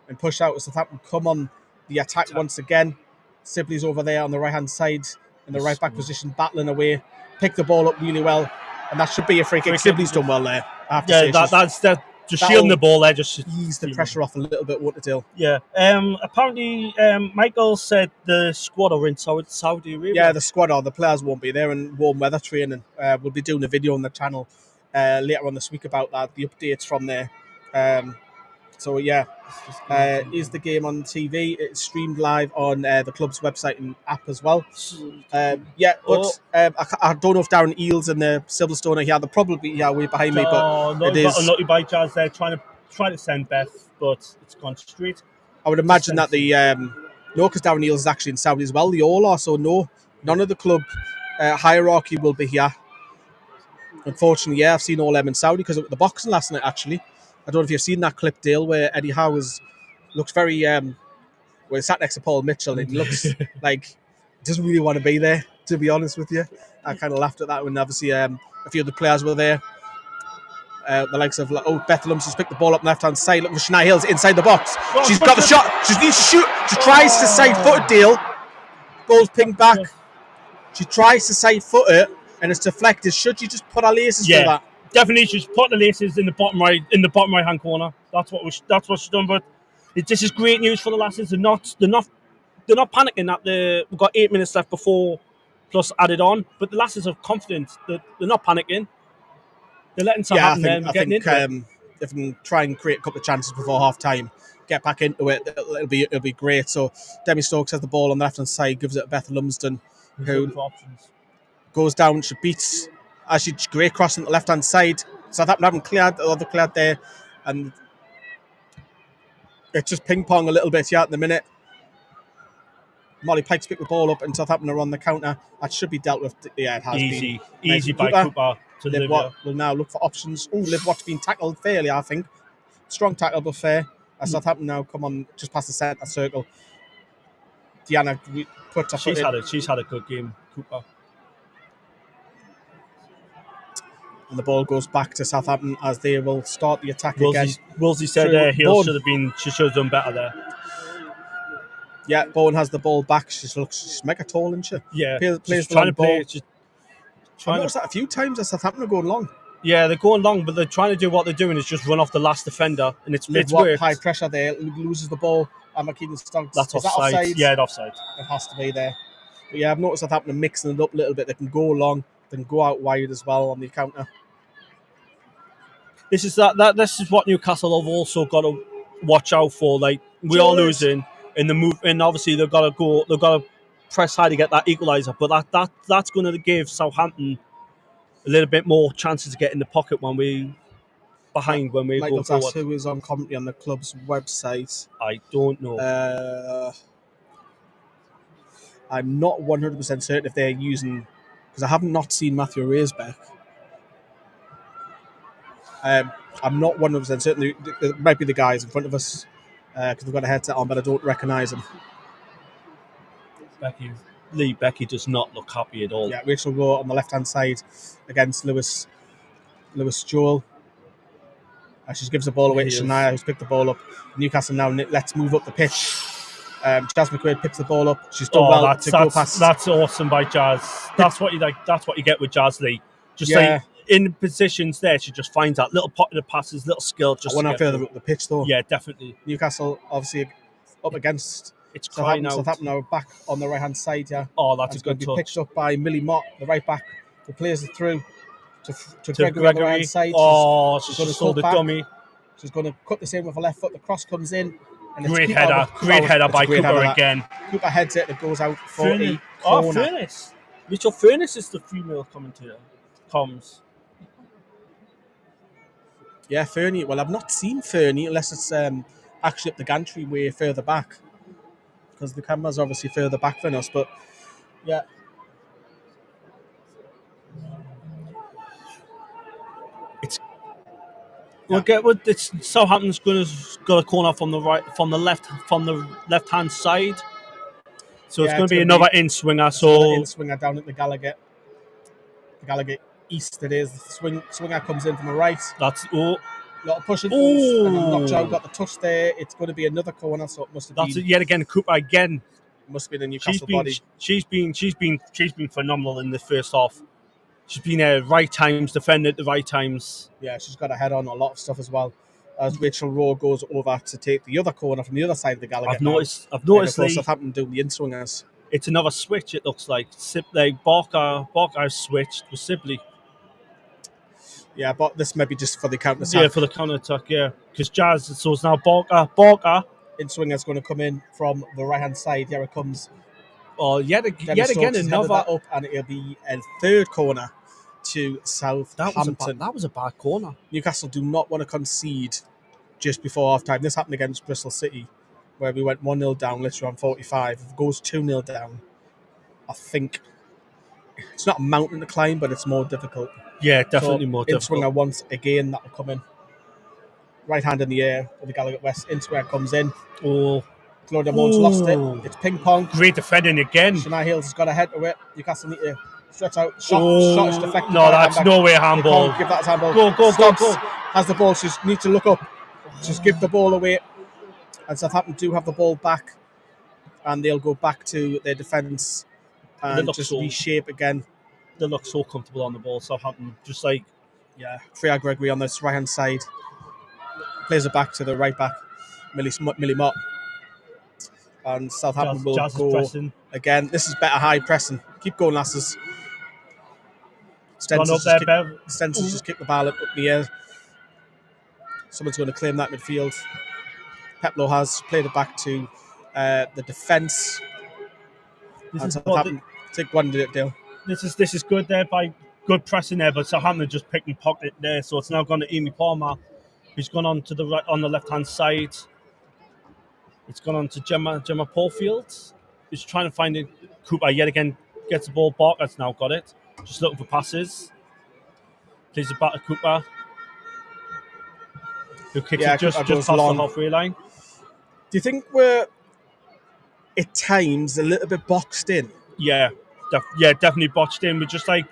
and push out. Southampton come on the attack once again. Sibley's over there on the right-hand side in the right-back position, battling away. Pick the ball up really well. And that should be a free kick. Sibley's done well there. I have to say. That's just shielding the ball there. Just ease the pressure off a little bit, what to do. Yeah. Apparently, Michael said the squad are in Saudi Arabia. Yeah, the squad are. The players won't be there in warm weather training. We'll be doing a video on the channel later on this week about that, the updates from there. So yeah, is the game on TV? It's streamed live on the club's website and app as well. I don't know if Darren Eales and the Silverstone are here. They're probably way behind me, but it is. Got a nutty by Jazz there trying to send Beth, but it's gone straight. I would imagine that because Darren Eales is actually in Saudi as well. They all are, so none of the club hierarchy will be here. Unfortunately, yeah, I've seen all them in Saudi because of the boxing last night. Actually, I don't know if you've seen that clip, Dale, where Eddie Howe looks very well, sat next to Paul Mitchell, and he looks like he doesn't really want to be there. To be honest with you, I kind of laughed at that when obviously a few of the players were there. The likes of Beth Lumsden's picked the ball up on the left hand side. Look for Shania Hills inside the box. She's got the shot. She needs to shoot. She tries to side foot it, Dale. Ball's pinged back. She tries to side foot it, and it's deflected. Should you just put her laces through that? Definitely, she's put the laces in the bottom right hand corner. That's what she's done. But this is great news for the lasses. They're not panicking that we've got 8 minutes left before plus added on. But the lasses are confident that they're not panicking. They're letting something happen. I think if we can try and create a couple of chances before half time, get back into it, it'll be great. So Demi Stokes has the ball on the left hand side, gives it to Beth Lumsden, who goes down. She beats. Actually, great cross on the left hand side. Southampton haven't cleared, or they've cleared there, and it's just ping pong a little bit here at the minute. Molly Pike's picked the ball up, and Southampton are on the counter. That should be dealt with. Yeah, it has been easy by Cooper. Liv Watt will now look for options. Liv Watt's been tackled fairly, I think. Strong tackle, but fair. Southampton now come on just past the centre circle. Deanna puts her foot in. She's had a good game, Cooper. And the ball goes back to Southampton as they will start the attack again. Woolsey said Hill she should have done better there. Yeah, Bowen has the ball back. She's mega tall, isn't she? Yeah, plays the long ball. I've noticed that a few times that Southampton are going long. Yeah, they're going long, but they're trying to do what they're doing is just run off the last defender, and it's worked. High pressure there, loses the ball. And McKeegan Stokes. That's offside. Yeah, it's offside. It has to be there. But yeah, I've noticed Southampton are mixing it up a little bit. They can go long, they can go out wide as well on the counter. This is what Newcastle have also got to watch out for. Like we are losing in the move, and obviously they've got to press high to get that equalizer. But that's going to give Southampton a little bit more chances to get in the pocket when we go forward. Who is on commentary on the club's website? I don't know. I'm not 100% certain if they're using, because I have not seen Matthew Raisbeck. I'm not 100% certain. There might be the guys in front of us because they've got a headset on, but I don't recognise them. Becky does not look happy at all. Yeah, Rachel Rowe on the left-hand side against Lewis Joel. She gives the ball away to Shania, who's picked the ball up. Newcastle now, let's move up the pitch. Jazz McQuaid picks the ball up. She's done well to go past. That's awesome by Jazz. That's what you like. That's what you get with Jazz Lee. Just like in positions there, she just finds that little pocket of passes, little skill. Just I want to further up the pitch though. Yeah, definitely. Newcastle obviously up against. It's crying out. Southampton now back on the right hand side. Yeah. Oh, that's a good touch. Picked up by Millie Mott, the right back, who plays it through to Gregory on the right hand side. She's going to hold the dummy. She's going to cut this in with her left foot. The cross comes in. And great header by Cooper again. Cooper heads it. It goes out for a corner. Furness. Rachel Furness is the female commentator. Comms. Yeah, Fernie. Well, I've not seen Fernie unless it's actually up the gantry way further back, because the camera's obviously further back than us. But yeah. It's Southampton's got a corner from the left hand side, so it's going to be another in swinger. So in swinger down at the Gallagher East. It is the swinger comes in from the right. That's a lot of pushing. And Joe got the touch there. It's going to be another corner, so it must have been. That's it yet again. Cooper again. Must be the Newcastle body. She's been phenomenal in the first half. She's been at right times, defending at the right times. Yeah, she's got a head on a lot of stuff as well. As Rachel Rowe goes over to take the other corner from the other side of the Gallagher. I've noticed. Southampton doing the in-swingers. It's another switch, it looks like. Barker switched with Sibley. Yeah, but this may be just for the counter-attack. Yeah, for the counter-attack, yeah. Because Jazz, so it's now Barker. In-swinger's going to come in from the right-hand side. Here it comes. Oh, yet again another up, and it'll be a third corner to Southampton. That was a bad corner. Newcastle do not want to concede just before half-time. This happened against Bristol City, where we went 1-0 down literally on 45. If it goes 2-0 down, I think it's not a mountain to climb, but it's more difficult. Yeah, definitely more difficult. In-swinger once again, that will come in. Right hand in the air with the Gallagher West. In-swinger comes in. Oh. Claudia Moan's lost it. It's ping pong. Great defending again. Shania Hales has got a head to it. Newcastle need to stretch out. Shot is deflected. No, that's no way handball. Give that as handball. Go. Has the ball. She needs to look up. Just give the ball away. And Southampton do have the ball back. And they'll go back to their defence and just reshape again. They look so comfortable on the ball, Southampton. Just like... Yeah. Freya Gregory on this right-hand side. Plays it back to the right back. Millie Mott. And Southampton will go pressing. Again. This is better high pressing. Keep going, lasses. Stenson's just kick the ball up the air. Someone's going to claim that midfield. Peplow has played it back to the defence. And Southampton take one to it, Dale. This is good there by good pressing there, but Southampton just picking pocket there. So it's now gone to Amy Palmer, who's gone on to the right on the left hand side. It's gone on to Gemma Porfield, who's trying to find it. Cooper yet again gets the ball. Barker's now got it. Just looking for passes. Plays it back to Cooper, who kicks it just past the halfway line. Do you think we're at times a little bit boxed in? Yeah, definitely boxed in. We're just like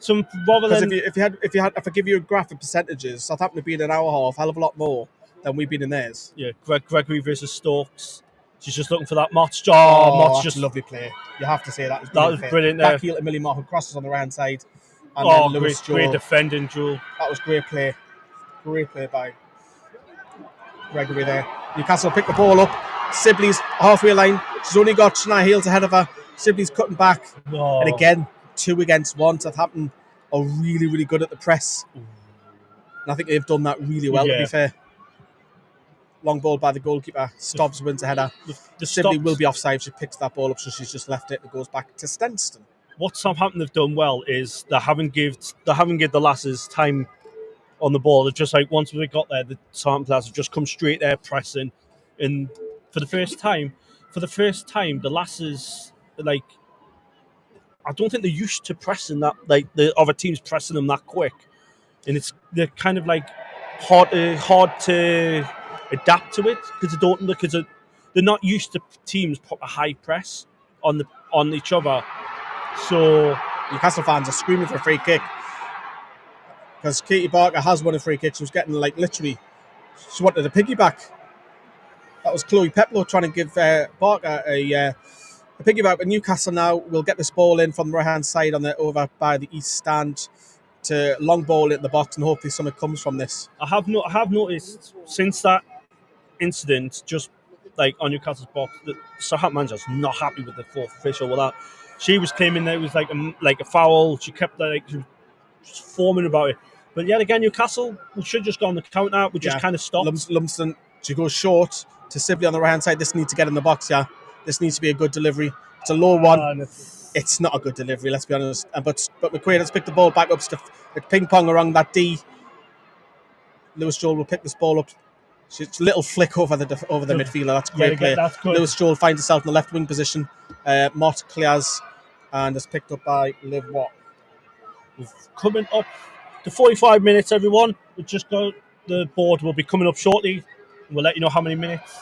some rather than if I give you a graph of percentages, Southampton have been in our half, hell of a lot more than we've been in theirs. Yeah, Gregory versus Stokes. She's just looking for that Mott's. Mott's just a lovely play. You have to say that. That was brilliant there. Backheel to Millie Mott, who crosses on the right hand side. And then Lewis great defending, Joel. That was great play. Great play by Gregory there. Newcastle pick the ball up. Sibley's halfway line. She's only got Shania Hales ahead of her. Sibley's cutting back. Oh. And again, 2 against 1. Southampton are really, really good at the press. And I think they've done that really well, to be fair. Long ball by the goalkeeper. Stobbs wins a header. Sibley will be offside if she picks that ball up, so she's just left it. It goes back to Stenston. What Southampton have done well is they haven't give the lasses time on the ball. They're just like, once we got there, the Southampton players have just come straight there pressing. And for the first time, the lasses, like, I don't think they're used to pressing that, like the other teams pressing them that quick. And they're kind of like hard to adapt to it because they're not used to teams put a high press on each other. So Newcastle fans are screaming for a free kick because Katie Barker has won a free kick. She was getting literally, she wanted a piggyback. That was Chloe Peplow trying to give Barker a piggyback. But Newcastle now will get this ball in from the right hand side over by the east stand to long ball in the box, and hopefully something comes from this. I have noticed since that incident, just like on Newcastle's box, that Southampton manager's not happy with the fourth official. With that, she was claiming that it was like a foul. She kept she was forming about it. But yet again, Newcastle, we should just go on the counter. We just kind of stopped. Lumsden, she goes short to Sibley on the right hand side. This needs to get in the box. Yeah, this needs to be a good delivery. It's a low one. It's not a good delivery, let's be honest. But McQuaid has picked the ball back up. It's ping pong around that D. Lewis Joel will pick this ball up. It's a little flick over the midfielder. That's great play. That's good. Lewis Joel finds himself in the left wing position. Mott clears and is picked up by Liv Watt. We're coming up to 45 minutes, everyone. We've just got the board will be coming up shortly. We'll let you know how many minutes.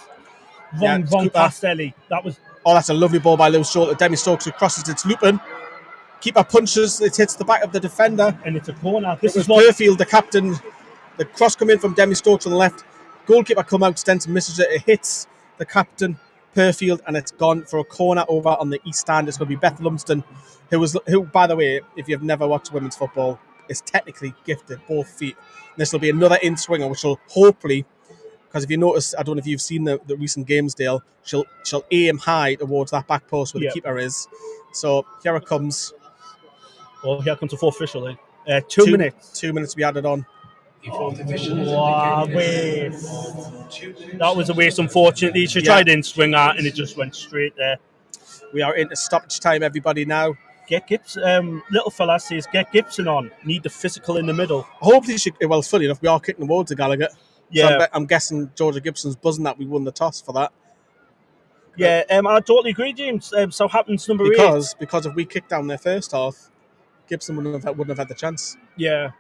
Wrong pass, Ellie. That's a lovely ball by Lewis Joel. Demi Stokes who crosses it to Lupin. Keeper punches. It hits the back of the defender. And it's a corner. This is Burfield, the captain. The cross come in from Demi Stokes on the left. Goalkeeper come out. Stenson misses it. It hits the captain, Burfield, and it's gone for a corner over on the east stand. It's going to be Beth Lumsden, who, by the way, if you've never watched women's football, is technically gifted both feet. This will be another in swinger, which will hopefully, because if you notice, I don't know if you've seen the recent games, Dale, she'll aim high towards that back post where the keeper is. So here it comes. Well, here comes the fourth official. 2 minutes. 2 minutes to be added on. Wow, waste. That was a waste, unfortunately. She tried in swinger and it just went straight there. We are into stoppage time, everybody, now. Get Gibson. Little fella says, get Gibson on. Need the physical in the middle. Hopefully, it's funny enough, we are kicking towards the Gallagher. Yeah. So I'm guessing Georgia Gibson's buzzing that we won the toss for that. Yeah, I totally agree, James. Southampton's number 8. Because if we kicked down their first half, Gibson wouldn't have had the chance. Yeah.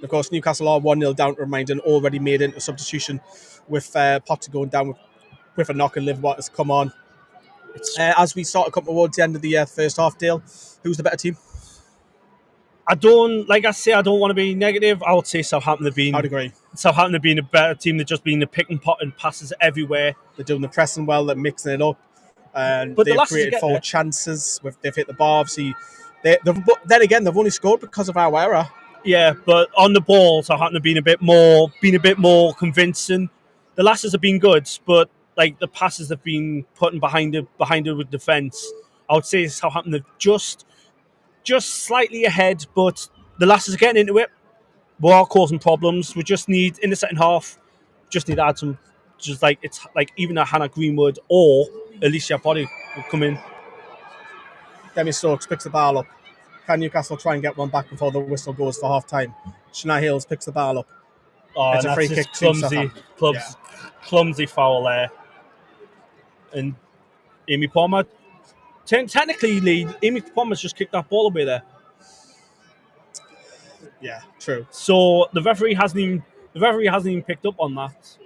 Of course, Newcastle are 1-0 down to remind and already made into a substitution with Potter going down with a knock and Liv Watt has come on. As we start to come towards the end of the first half, Dale, who's the better team? I don't want to be negative. I would say Southampton have been. I'd agree. Southampton have been a better team. They've just been the pick and pot and passes everywhere. They're doing the pressing well. They're mixing it up. But they've created 4 chances. They've hit the bar. Obviously, then again, they've only scored because of our error. Yeah, but on the ball, Southampton have been a bit more convincing. The lasses have been good, but like the passes have been putting behind it with defence. I would say Southampton have just slightly ahead, but the lasses are getting into it. We are causing problems. We just need in the second half, to add some, it's like even a Hannah Greenwood or Alicia Body will come in. Demi Stokes picks the ball up. Can Newcastle try and get one back before the whistle goes for half time? Shania Hills picks the ball up. It's a free kick. Clumsy foul there. And Amy Palmer, technically, Amy Palmer's just kicked that ball away there. Yeah, true. So the referee hasn't even picked up on that.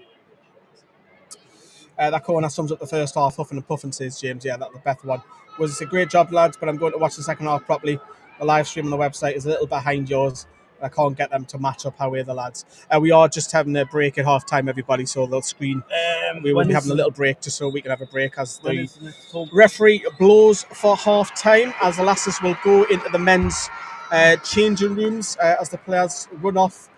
That corner sums up the first half. Huffing and puffing, says James. Yeah, that's the best one. Was a great job, lads, but I'm going to watch the second half properly. The live stream on the website is a little behind yours. I can't get them to match up how the lads. We are just having a break at half time, everybody, so they'll screen. We will be having a little break just so we can have a break as the referee blows for half time, as the lasses will go into the men's changing rooms as the players run off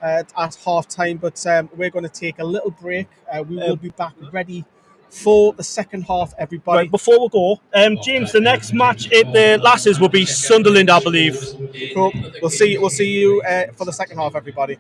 at half time. But we're going to take a little break. We will be back ready for the second half, everybody. Right, before we go, James, the next match at the lasses will be Sunderland, I believe. Cool. We'll see you for the second half, everybody.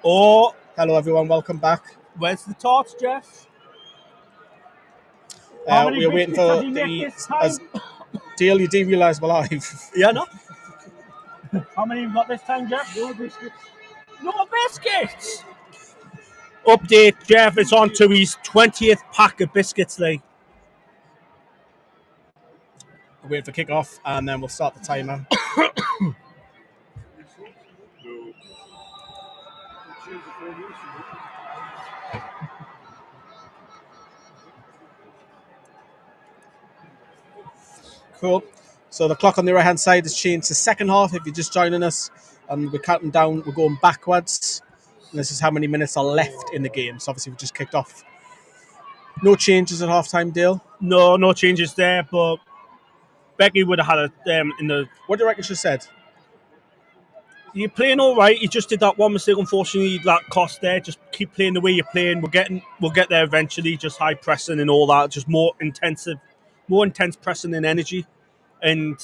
Oh, Hello, everyone. Welcome back. where's the torch, Jeff? How many We are waiting biscuits for does he make this time? Dale, you do realise we're live. Yeah, no. How many have you got this time, Jeff? No biscuits. No biscuits! Update, Jeff is on to his 20th pack of biscuits, Lee. We're waiting for kick-off, and then we'll start the timer. Cool. So the clock on the right-hand side has changed to second half. If you're just joining us, and we're counting down, we're going backwards. And this is how many minutes are left in the game. So obviously we just kicked off. No changes at half-time, Dale. No changes there, but Becky would have had it in the. What do you reckon she said? You're playing all right. You just did that one mistake, unfortunately, that cost there. Just keep playing the way you're playing. We'll get there eventually. Just high pressing and all that. Just more intense pressing and energy, and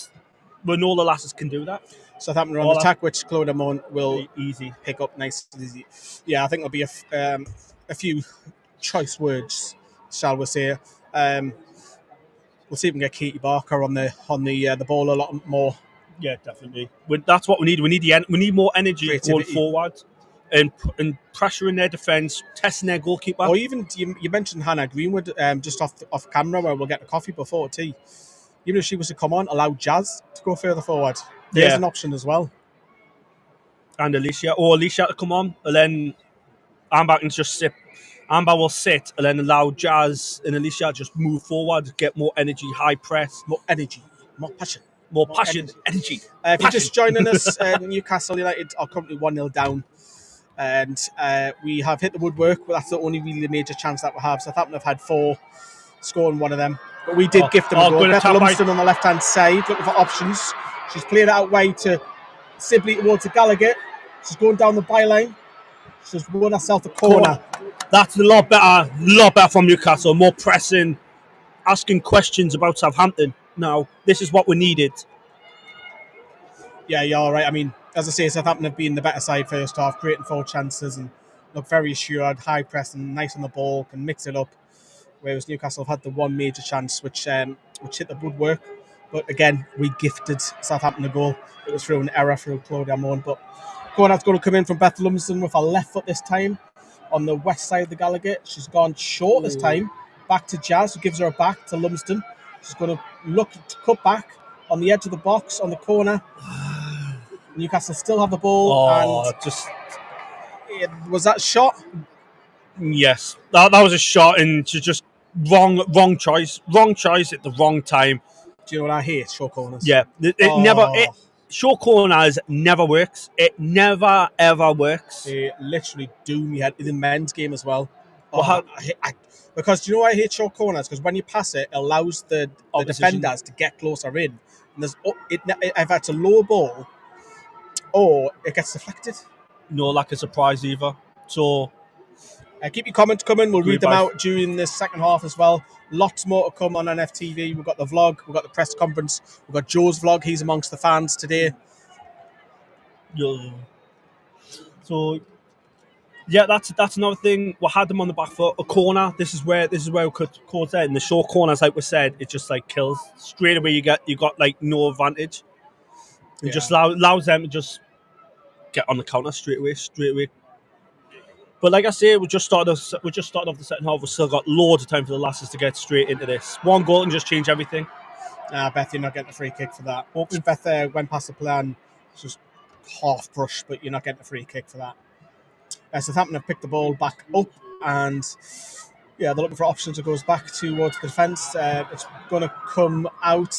we know the lasses can do that. Southampton are on the attack, which Claude Amon will easy pick up nice and easy. Yeah, I think there'll be a few choice words, shall we say. We'll see if we can get Katie Barker on the ball a lot more. Yeah, definitely. That's what we need. We need more energy Creativity. going forward, and pressuring their defence, testing their goalkeeper. Or even you mentioned Hannah Greenwood just off camera, where we'll get a coffee before tea. Even if she was to come on, allow Jazz to go further forward. There's an option as well. And Alicia to come on, and then Amber can just sit. Amber will sit and then allow Jazz and Alicia just move forward, get more energy, high press, more energy, more passion. More passion, energy. If you're just joining us, Newcastle United are currently 1-0 down. And we have hit the woodwork, but that's the only really major chance that we have. Southampton have had 4, scoring one of them. But we did gift them a goal. Becky Langley on the left-hand side, looking for options. She's played it out wide to Sibley towards the Gallagher. She's going down the byline. She's won herself a corner. That's a lot better from Newcastle. More pressing, asking questions about Southampton. Now, this is what we needed. Yeah, you're all right. I mean, as I say, Southampton have been the better side first half, creating 4 chances and look very assured, high pressing, nice on the ball, can mix it up. Whereas Newcastle have had the one major chance, which hit the woodwork. But again, we gifted Southampton a goal. It was through an error through Claudia Amon. But corner's going to come in from Beth Lumsden with her left foot this time on the west side of the Gallagher. She's gone short this time. Back to Jazz, who gives her a back to Lumsden. She's going to look to cut back on the edge of the box on the corner. Newcastle still have the ball. Was that shot? Yes, that was a shot, and just wrong choice at the wrong time. Do you know what I hate? Short corners. Yeah, short corners never works. It never ever works. They literally doom you in the men's game as well. Because do you know why I hate short corners? Because when you pass it, it allows the defenders to get closer in. And if it's a low ball, or it gets deflected. No lack of surprise either. So keep your comments coming. We'll read them out during the second half as well. Lots more to come on NFTV. We've got the vlog. We've got the press conference. We've got Joe's vlog. He's amongst the fans today. Yeah. So yeah, that's another thing. We had them on the back foot. A corner. This is where we could cause that. In the short corners, like we said, it just like kills straight away. You got like no advantage. It just allows them to just get on the counter straight away. But like I say, we just started off the second half. We've still got loads of time for the lasses to get straight into this. One goal and just change everything. Beth, you're not getting a free kick for that. Beth went past the plan, just half brush, but you're not getting a free kick for that. Southampton have picked the ball back up, and they're looking for options. It goes back towards the defence. It's going to come out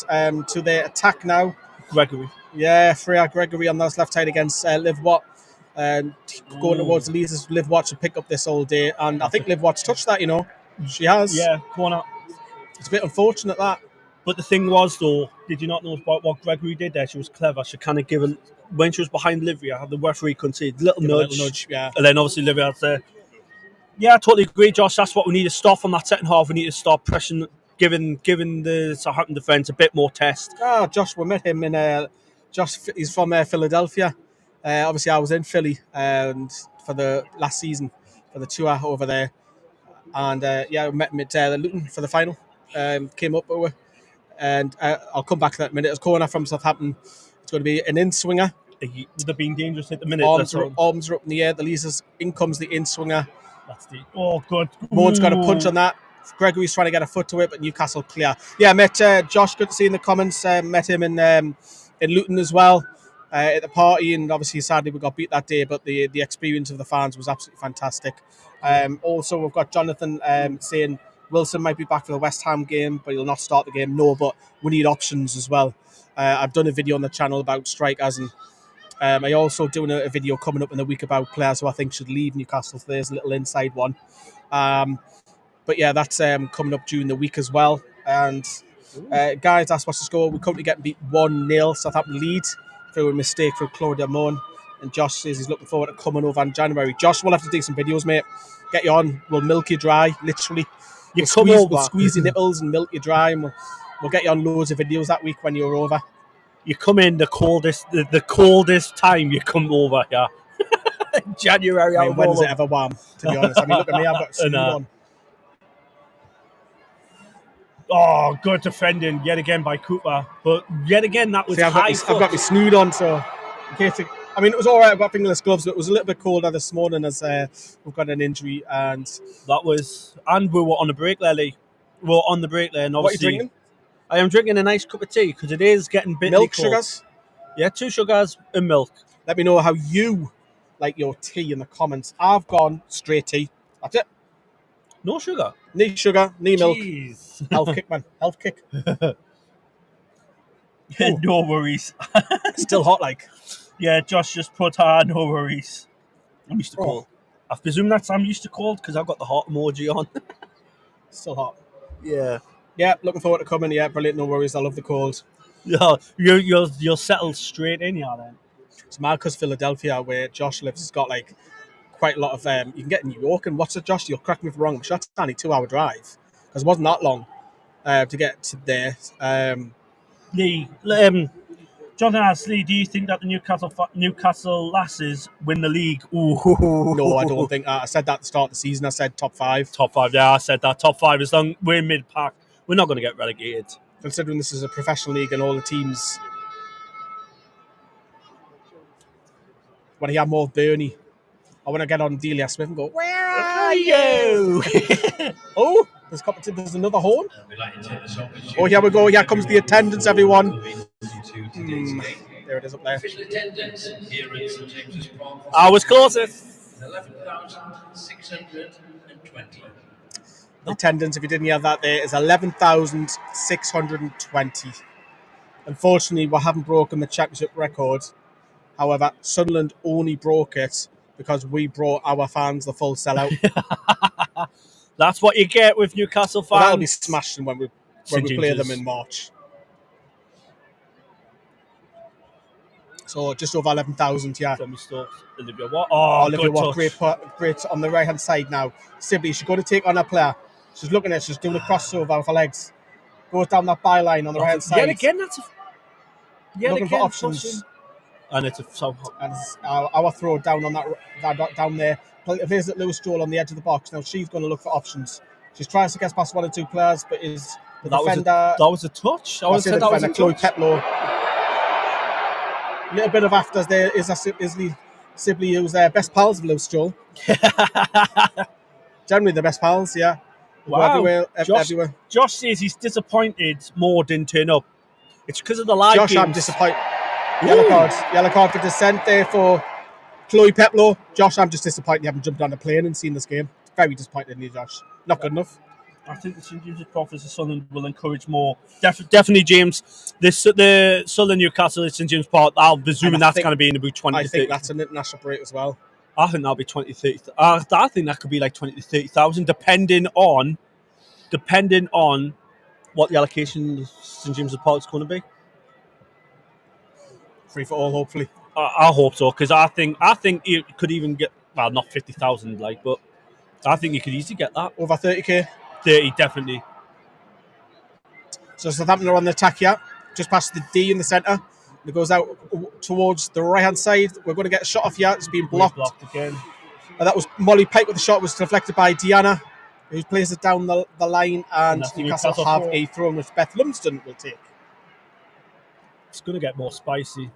to their attack now. Gregory. Yeah, Freya Gregory on that left side against Liv Watt. Going towards the leaders. Liv Watt should pick up this all day. And I think Liv Watt's touched that, She has. Yeah, corner. It's a bit unfortunate that. But the thing was, though, did you not know about what Gregory did there? She was clever. She kind of given, when she was behind Livia, the referee couldn't see a little nudge. Yeah. And then obviously Livia had to. Yeah, I totally agree, Josh. That's what we need to stop from that second half. We need to start pressing, giving the Southampton defence a bit more test. Oh, Josh, we met him in. Josh, he's from Philadelphia. Obviously, I was in Philly for for the last season for the tour over there, and we met him at Luton for the final. Came up over, and I'll come back to that in a minute. It's corner from Southampton. It's going to be an in swinger. They're being dangerous at the minute. Arms are up in the air. The leaders. In comes the in swinger. That's the good. Moan's got a punch on that. Gregory's trying to get a foot to it, but Newcastle clear. Yeah, met Josh. Good to see in the comments. Met him in Luton as well at the party, and obviously sadly we got beat that day. But the experience of the fans was absolutely fantastic. Also, we've got Jonathan saying Wilson might be back for the West Ham game, but he'll not start the game. No, but we need options as well. I've done a video on the channel about strikers, and I also doing a video coming up in the week about players who I think should leave Newcastle. So there's a little inside one. But yeah, that's coming up during the week as well. And guys, that's what's the score. We're currently getting beat 1-0. Southampton lead through a mistake from Claudia Mon. And Josh says he's looking forward to coming over in January. Josh, we'll have to do some videos, mate. Get you on. We'll milk you dry, literally. We'll squeeze your nipples and milk you dry, and we'll get you on loads of videos that week when you're over. You come in the coldest time you come over here. January. I mean, when is it ever warm, to be honest? I mean, look at me, I've got a suit on. Oh, good defending yet again by Cooper. But yet again, that was I've got my snood on, so in case it was all right. I've got fingerless gloves, but it was a little bit colder this morning as we've got an injury. And we were on the break there, Lee. We were on the break there. And what are you drinking? I am drinking a nice cup of tea because it is getting bitterly milk cold. Sugars? Yeah, 2 sugars and milk. Let me know how you like your tea in the comments. I've gone straight tea. That's it. No sugar. Need sugar, need milk. Jeez. Health kick, man. Health kick. Yeah, no worries. Still hot, like. Yeah, Josh just put no worries. I'm used to cold. I presume that's I'm used to cold because I've got the hot emoji on. Still hot. Yeah. Yeah, looking forward to coming. Yeah, brilliant. No worries. I love the cold. Yeah, you'll settle straight in here then. It's mad because Philadelphia, where Josh lives, has got like quite a lot of. You can get in New York, and what's it, Josh? You'll correct me if I'm wrong. I'm sure it's only a 2-hour drive because it wasn't that long to get to there. Lee, Jonathan asks, Lee, do you think that the Newcastle Lasses win the league? Ooh. No, I don't think that. I said that at the start of the season. I said top 5. Top 5, yeah, I said that. Top 5 as long we're mid-pack. We're not going to get relegated. Considering this is a professional league and all the teams. When he had more Bernie, I want to get on Delia Smith and go, where are you? Oh, there's another horn. Oh, here we go. Here comes the attendance, everyone. There it is up there. I was closest. 11,620. Attendance, if you didn't hear that, there is 11,620. Unfortunately, we haven't broken the championship record. However, Sunderland only broke it because we brought our fans the full sellout. That's what you get with Newcastle fans. Well, that'll be smashing when we play them in March. So just over 11,000, yeah. Olivia Watt. Oh, Olivia Watt, great on the right-hand side now. Sibley, she's going to take on her player. She's looking at it. She's doing the crossover with her legs. Goes down that byline on the right-hand side. Yet again, looking for options. And it's our throw down on that down there. There's at Lewis Joel on the edge of the box. Now she's going to look for options. She tries to get past 1 or 2 players, but is the defender. That was a touch. I would say that was a Chloe Petlow. A little bit of afters there is Sibley, who's best pals of Lewis Joel. Generally the best pals, yeah. Wow. Everywhere. Josh says he's disappointed Moore didn't turn up. It's because of the live games. I'm disappointed. Yellow card for dissent there for Chloe Petlow. Josh, I'm just disappointed you haven't jumped on a plane and seen this game. Very disappointed in you, Josh. Not good enough. I think the St James's Prophets of Sunderland will encourage more. Definitely, James. The Sunderland Newcastle at St James Park. I'm presuming that's going to be in about 20. I think that's an international break as well. I think that'll be 20 to 30. I think that could be like 20 to 30,000, depending on what the allocation of St James's Park is going to be. Free for all, hopefully. I hope so, because I think you could even get, well, not 50,000, but I think you could easily get that. Over 30k? 30, definitely. So Southampton are on the attack here, just past the D in the centre. It goes out towards the right-hand side. We're going to get a shot off here. It's being blocked again. That was Molly Pike with the shot, was deflected by Deanna, who plays it down the line, and Newcastle have a throw which Beth Lumsden will take. It's going to get more spicy.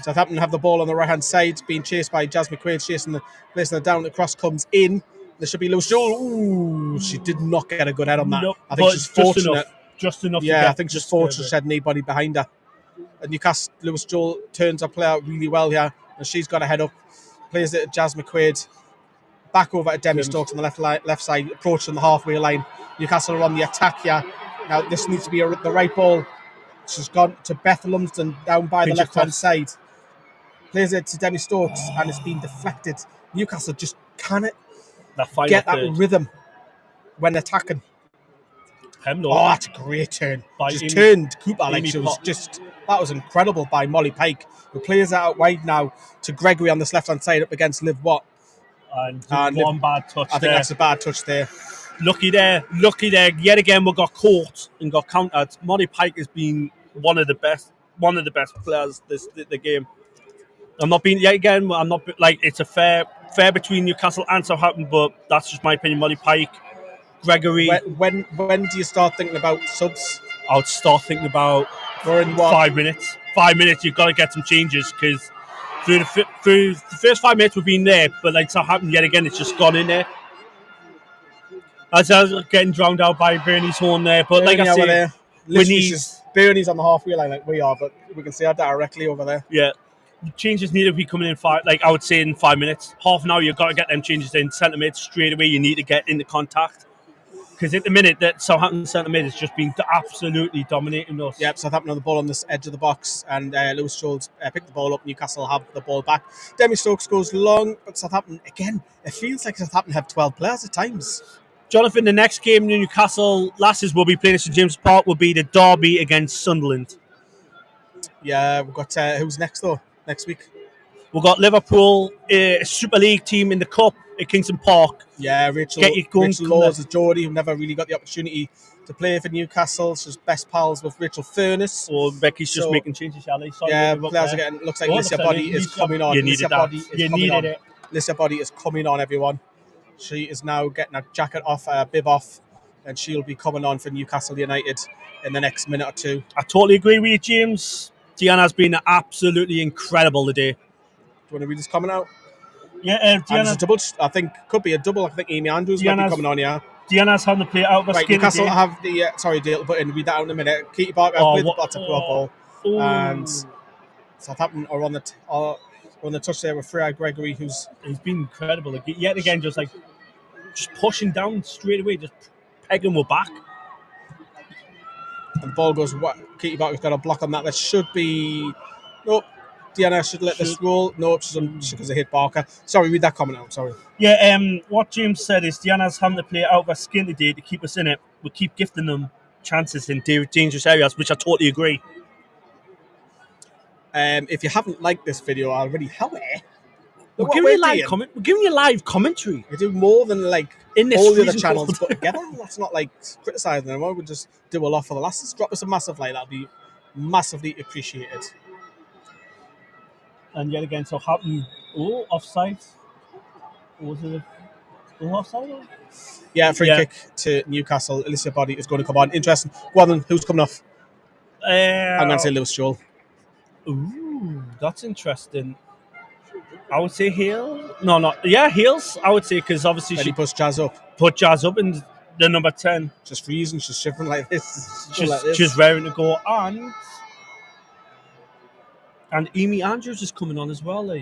Southampton have the ball on the right-hand side, being chased by Jasmine Quaid, placing it down. The cross comes in. There should be Lewis Joel. Ooh, she did not get a good head on that. I think she's fortunate. Just enough. Yeah, I think she's fortunate she had anybody behind her. And Newcastle, Lewis Joel turns her play out really well here, and she's got a head up. Plays it at Jasmine Quaid. Back over to Demi Stokes on the left side, approaching the halfway line. Newcastle are on the attack here. Now, this needs to be the right ball. She's gone to Beth Lumsden down by the left-hand side. Plays it to Demi Stokes, and it's been deflected. Newcastle just cannot get that rhythm when attacking. Oh, that's a great turn. Just turned Cooper like she was just... That was incredible by Molly Pike, who plays that out wide now to Gregory on this left-hand side up against Liv Watt. And one bad touch I think that's a bad touch there. Lucky there. Yet again, we got caught and got countered. Molly Pike has been one of the best players the game. I'm not like it's a fair between Newcastle and Southampton, but that's just my opinion. Molly Pike, Gregory. When do you start thinking about subs? I would start thinking about 5 minutes. 5 minutes, you've got to get some changes because through the first 5 minutes we've been there, but like Southampton yet again, it's just gone in there. As I was getting drowned out by Bernie's horn there, but like I said, Bernie's on the halfway line like we are, but we can see her directly over there. Yeah, changes need to be coming in I would say in 5 minutes, half an hour. You've got to get them changes in centre mid straight away. You need to get into contact because at the minute that Southampton centre mid has just been absolutely dominating us. Yep, Southampton on the ball on this edge of the box, and Lewis Jones picked the ball up. Newcastle have the ball back. Demi Stokes goes long, but Southampton again. It feels like Southampton have 12 players at times. Jonathan, the next game Newcastle Lasses will be playing at St James Park will be the derby against Sunderland. Yeah, we've got who's next though? Next week we've got Liverpool, a Super League team in the Cup at Kingston Park. Yeah, Rachel Laws is Geordie, who never really got the opportunity to play for Newcastle. She's best pals with Rachel Furness. Or Becky's just making changes, Shally. Yeah, players are getting. Looks like Alicia Body is coming on. You needed it. Alicia Body is coming on, everyone. She is now getting a jacket off, a bib off, and she'll be coming on for Newcastle United in the next minute or two. I totally agree with you, James. Deanna's been absolutely incredible today. Do you want to read this comment out? Yeah, Deanna. A double, I think could be a double. I think Amy Andrews might be coming on, yeah. Deanna's having to play out of a skin. Newcastle have the... sorry, Dale, but read that out in a minute. Katie Barker with that's a poor ball. And Southampton are on the touch there with Freya Gregory, he's been incredible. Like, yet again, just pushing down straight away, just pegging her back. And the ball goes. Katie Barker's got a block on that. There should be. Nope. Deanna should let this roll. Nope, she because hit Barker. Sorry, read that comment out. Sorry. Yeah. What James said is Deanna's having to play out of her skin today to keep us in it. We keep gifting them chances in dangerous areas, which I totally agree. If you haven't liked this video already, we're giving you live commentary. We do more than in this all the other channels put together. That's not criticising them. We just do a lot for the lasses. Drop us a massive like. That'll be massively appreciated. And yet again, Southampton. Oh, offside. Was it offside? Yeah, free kick to Newcastle. Alicia Body is going to come on. Interesting. Go on then. Who's coming off? I'm going to say Lewis Joel. Ooh, that's interesting. I would say Heels. Heels. I would say because obviously she puts Jazz up. Put Jazz up in the number 10. Just freezing. She's shivering like this. She's raring to go. And Amy Andrews is coming on as well.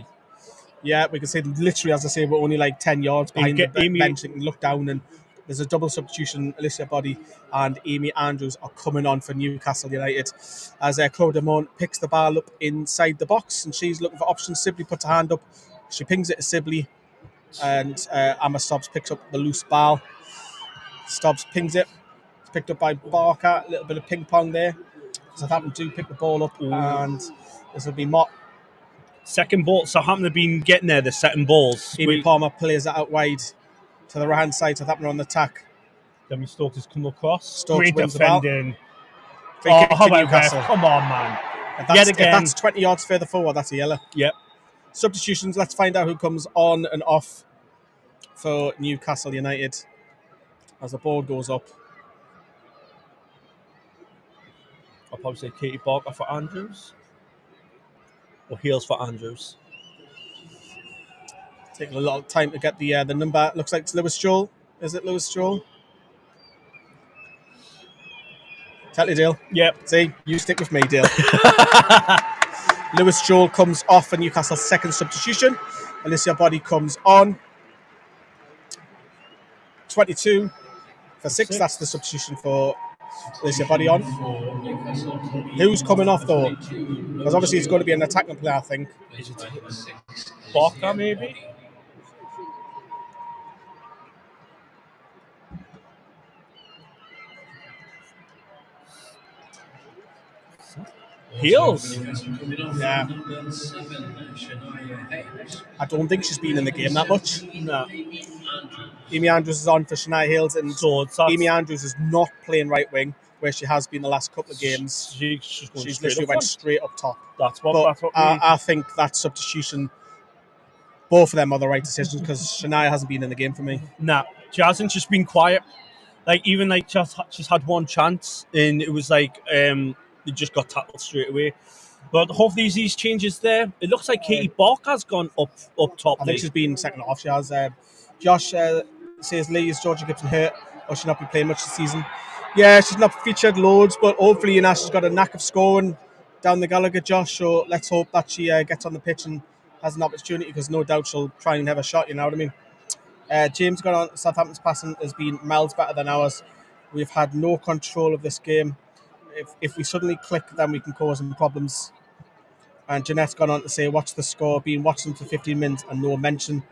Yeah, we can see literally, as I say, we're only 10 yards behind the bench. You can look down and there's a double substitution. Alicia Body and Amy Andrews are coming on for Newcastle United as Claudia Moan picks the ball up inside the box and she's looking for options. Sibley puts her hand up. She pings it to Sibley and Emma Stobbs picks up the loose ball. Stobbs pings it. It's picked up by Barker. A little bit of ping pong there. Southampton do pick the ball up and this will be Mott. Second ball. Southampton have been getting there, the second balls. Amy Palmer plays it out wide to the right-hand side. Southampton on the attack. Demi Stokes has come across. Stokes great wins defending. How about Newcastle? Come on, man. If that's 20 yards further forward, that's a yellow. Yep. Substitutions. Let's find out who comes on and off for Newcastle United as the ball goes up. I'll probably say Katie Barker for Andrews. Or Heels for Andrews. Taking a lot of time to get the number. Looks like it's Lewis Joel. Is it Lewis Joel? Tell you, Dale. Yep. See, you stick with me, Dale. Lewis Joel comes off for Newcastle's second substitution. Alicia Body comes on. 22 for 6. That's the substitution for Alicia Body on. Who's coming off, though? Because obviously it's going to be an attacking player, I think. Is it Barker, maybe? Heels. Yeah. I don't think she's been in the game that much. No. Amy Andrews is on for Shania Hills, and So Amy Andrews is not playing right wing, where she has been the last couple of games. She's literally went straight up top. That's what I think that substitution, both of them are the right decisions, because Shania hasn't been in the game for me. Nah, she hasn't. Just been quiet. She's had one chance, and it was they just got tackled straight away. But hopefully these changes there. It looks like Katie Barker's gone up top. I think she's been second off. She has. Josh says, Lee, is Georgia Gibson hurt, or she'll not be playing much this season? Yeah, she's not featured loads, but hopefully, she's got a knack of scoring down the Gallagher, Josh. So let's hope that she gets on the pitch and has an opportunity, because no doubt she'll try and have a shot. You know what I mean? James got on. Southampton's passing has been miles better than ours. We've had no control of this game. If we suddenly click, then we can cause some problems. And Jeanette's gone on to say, watch the score, been watching for 15 minutes and no mention.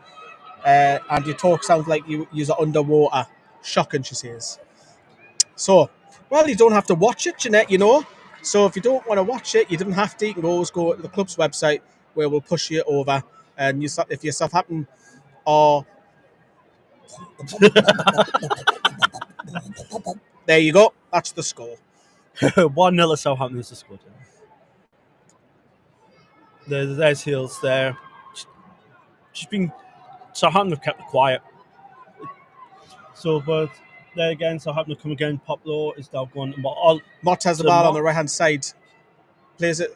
And your talk sounds like you're underwater. Shocking, she says. So, well, you don't have to watch it, Jeanette, So if you don't want to watch it, you didn't have to. You can always go to the club's website, where we'll push you over. And if you're Southampton or... There you go. That's the score. 1-0 Southampton is the score. There's Heels there. Southampton have kept it quiet. So, but there again, Southampton come again. Poplar is now going. Mott has the ball on the right hand side. Plays it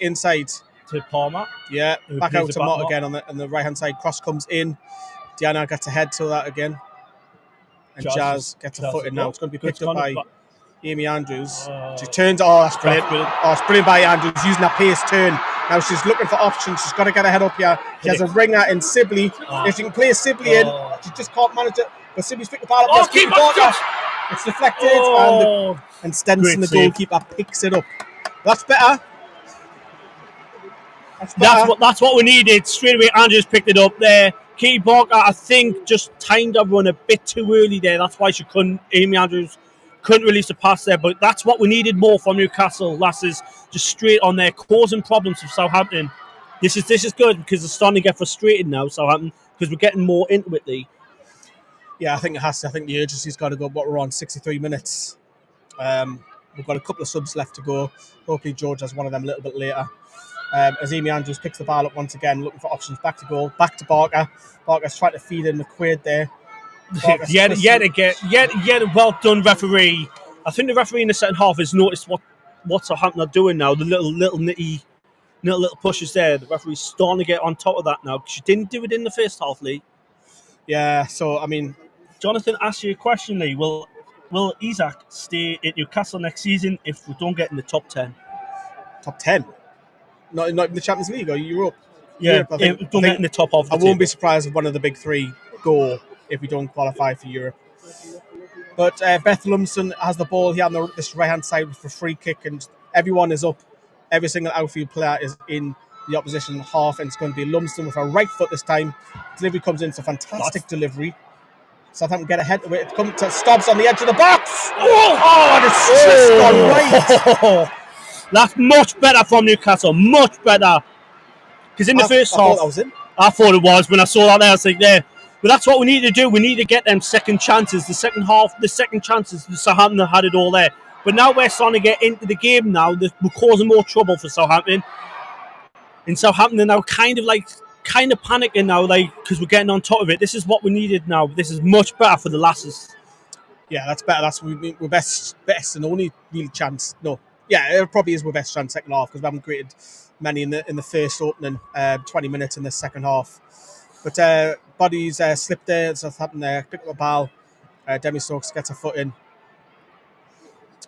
inside to Palmer. Yeah, back out to Mott again on the right hand side. Cross comes in. Diana gets a head to that again, and Jazz gets a foot in now. It's going to be picked up by Amy Andrews. She turns. Oh, that's brilliant! Oh, it's brilliant by Andrews, using that pace turn. Now she's looking for options. She's got to get her head up here. She has a ringer in Sibley. If she can play Sibley in, she just can't manage it. But Sibley's picked the ball up. It's deflected, and Stenson, the goalkeeper, picks it up. That's better. That's what we needed. Straight away, Andrews picked it up there. Katie Barker, I think, just timed her run a bit too early there. That's why Amy Andrews couldn't release the pass there. But that's what we needed more from Newcastle, lasses. Just straight on there, causing problems for Southampton. This is good, because it's starting to get frustrated now, Southampton, because we're getting more into it, Lee. Yeah, I think it has to. I think the urgency's got to go. But we're on 63 minutes. We've got a couple of subs left to go. Hopefully George has one of them a little bit later. As Amy Andrews picks the ball up once again, looking for options. Back to goal. Back to Barker. Barker's trying to feed in McQuaid there. Yet well done, referee. I think the referee in the second half has noticed what Southampton are doing now. The little pushes there. The referee's starting to get on top of that now. She didn't do it in the first half, Lee. Yeah, so I mean, Jonathan asked you a question, Lee. Will Isaac stay at Newcastle next season if we don't get in the top 10? Top 10? Not in the Champions League or Europe? Yeah, Europe, I think don't get in the top of the I won't be surprised if one of the big three go if we don't qualify for Europe. But Beth Lumsden has the ball here on this right-hand side for free kick, and everyone is up. Every single outfield player is in the opposition half, and it's going to be Lumsden with her right foot this time. Delivery comes in. It's a fantastic delivery. Southampton get ahead of it. It comes to stops on the edge of the box. And it's just gone right. That's much better from Newcastle. Much better. Because in the first half, I thought it was. When I saw that there, I was like, there. But that's what we need to do. We need to get them second chances. The second half, the second chances, Southampton had it all there. But now we're starting to get into the game now. We're causing more trouble for Southampton. in Southampton are now kind of panicking now, because we're getting on top of it. This is what we needed now. This is much better for the lasses. Yeah, that's better. That's we're best and only real chance. No, yeah, it probably is our best chance second half because we haven't created many in the first opening 20 minutes in the second half. But bodies slipped there. Southampton there, pick up the ball. Demi Stokes gets a foot in.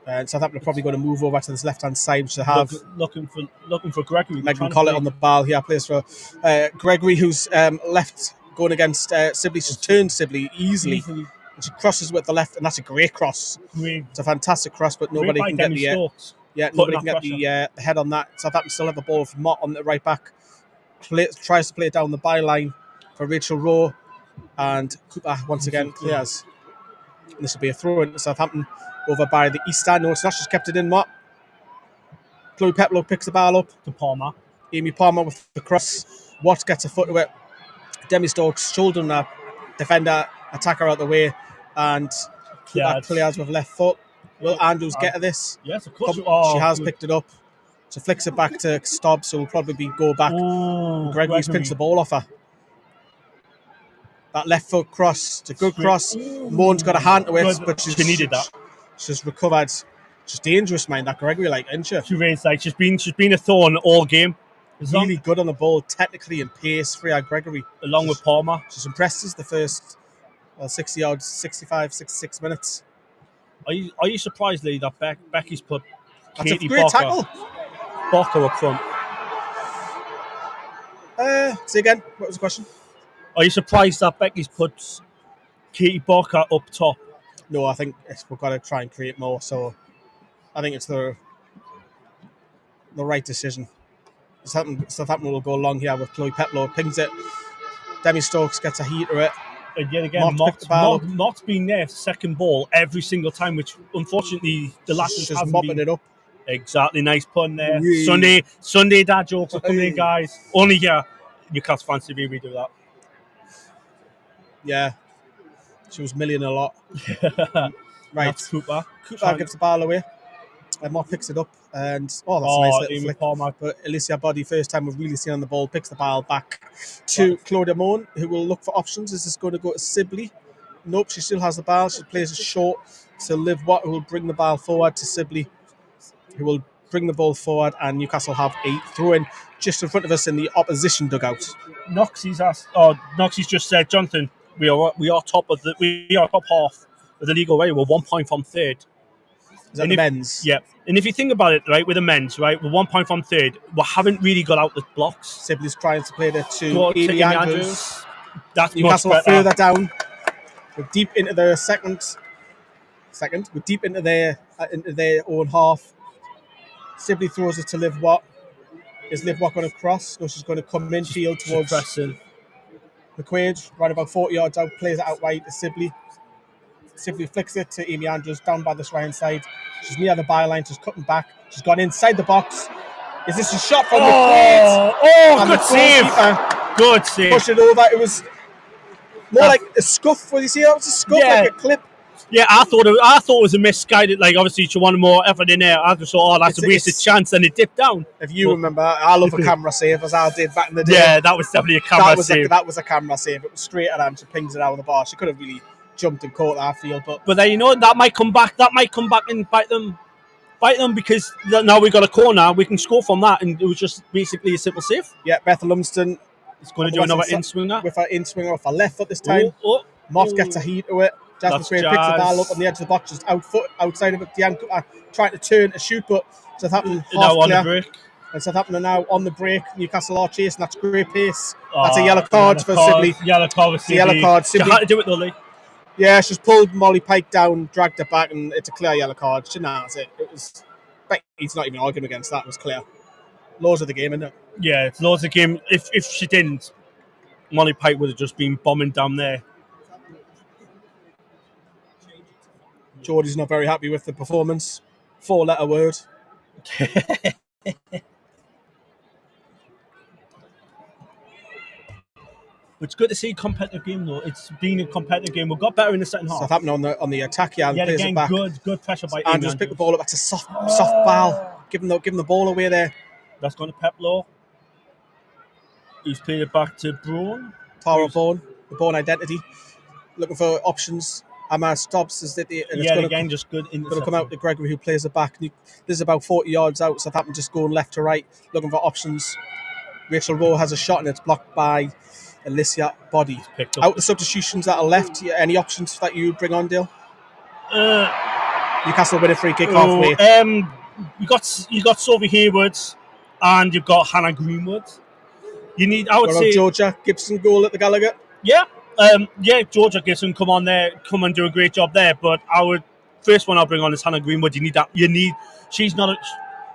And Southampton are probably going to move over to this left-hand side, which they have. Looking for Gregory. Megan Collett on the ball here, plays for Gregory, who's left going against Sibley. She's turned Sibley easily. And she crosses with the left, and that's a great cross. It's a fantastic cross, but nobody can get the nobody can get the head on that. Southampton still have the ball from Mott on the right back. Tries to play it down the byline for Rachel Rowe, and Cooper once again clears. And this will be a throw in Southampton over by the east stand. No, it's not. She's kept it in. Mott. Chloe Peplow picks the ball up to Palmer. Amy Palmer with the cross. Watts gets a foot to it. Demi Stokes shouldering a defender, attacker out the way, and clears with left foot. Will Andrews get to this? Yes, of course. She has picked it up. She flicks it back to Stobbs, so will probably go back. Gregory's pinched the ball off her. That left foot cross, it's a good cross. Moan's got a hand to it, but she needed that. She's recovered. She's dangerous, man. That Gregory, isn't she? She is she's been a thorn all game. Really good on the ball, technically and pace. Freya Gregory, along with Palmer. She's impressed us the first 66 minutes. Are you surprised, Lee, that Becky's put That's Katie a great tackle. Barker up front? Say again. What was the question? Are you surprised that Becky's put Katie Barker up top? No, I think we've got to try and create more. So I think it's the right decision. Southampton will go along here with Chloe Peplow. Pings it. Demi Stokes gets a heater it. And yet again, Mott's been there second ball every single time, which unfortunately the last hasn't mopping it up. Exactly, nice pun there. Really? Sunday dad jokes are coming in, guys. Only here, Newcastle Fan TV, we do that. Yeah, she was milling a lot. Right, that's Cooper gives the ball away. Mott picks it up, and that's a nice little flick. Palmer. But Alicia Body, first time we've really seen on the ball, picks the ball back to Claudia Moan, who will look for options. Is this going to go to Sibley? Nope, she still has the ball. She plays it short to Liv Watt, who will bring the ball forward to Sibley, who will bring the ball forward, and Newcastle have a throw-in just in front of us in the opposition dugout. Noxie's just said, Jonathan, we are top half of the league already. We're 1 point from third. Is that the men's? Yeah. And if you think about it, right, with the men's, right, we're 1 point from third. We haven't really got out the blocks. Sibley's trying to play that to Amy Andrews. That's Newcastle further down. We're deep into the second. We're deep into their own half. Sibley throws it to Liv Watt. Is Liv Watt going to cross? No, she's going to come infield towards McQuaid. Right about 40 yards out. Plays it out wide to Sibley. Sibley flicks it to Amy Andrews down by this right-hand side. She's near the byline. She's cutting back. She's gone inside the box. Is this a shot from McQuaid? Oh, good save. Good save. Push it over. It was more like a scuff. What do you see? It was a scuff, like a clip. Yeah, I thought it was a misguided. Obviously, she wanted more effort in there. I just thought, that's a wasted chance, and it dipped down. If you remember, I love a camera save, as I did back in the day. Yeah, that was definitely a camera save. That was a camera save. It was straight at her, and she pings it out of the bar. She could have really jumped and caught that field, but then that might come back. That might come back and bite them because now we've got a corner. We can score from that, and it was just basically a simple save. Yeah, Bethel Lumsden is going to do another in-swinger with her in-swinger off her left foot this time. Mott gets a heat to it. Jasmine Quaid picks the ball up on the edge of the box, just outside of it. Diane trying to turn to shoot, but Southampton now on the break. And Southampton are now on the break. Newcastle are chasing. That's great pace. That's a yellow card for Sibley. Yellow card for Sibley. Yellow card. Sibley. You had to do it though, Lee. Yeah, she's pulled Molly Pike down, dragged her back, and it's a clear yellow card. She knows it. It was. He's not even arguing against that. It was clear. Laws of the game, isn't it? Yeah, it's laws of the game. If she didn't, Molly Pike would have just been bombing down there. Geordie's not very happy with the performance. 4-letter word. It's good to see a competitive game, though. It's been a competitive game. We got better in the second half. Southampton on the attack, and plays again, it back. Good pressure by Andrews picked the ball up. That's a soft ball. Give him the ball away there. That's going to Peplow. He's played it back to Braun. Tara Bourne, the Bourne identity. Looking for options. Amar Stobbs is it, and it's going to just good come out to Gregory, who plays it back. This is about 40 yards out. Southampton just going left to right, looking for options. Rachel Rowe has a shot and it's blocked by Alicia Body. Out the substitutions that are left, any options that you bring on, Dale? Newcastle win a free kick halfway. You got Sophie Hayward and you've got Hannah Greenwood. You need, I would say, Georgia Gibson goal at the Gallagher. Yeah, Georgia Gibson come and do a great job there. But first one I'll bring on is Hannah Greenwood. She's not.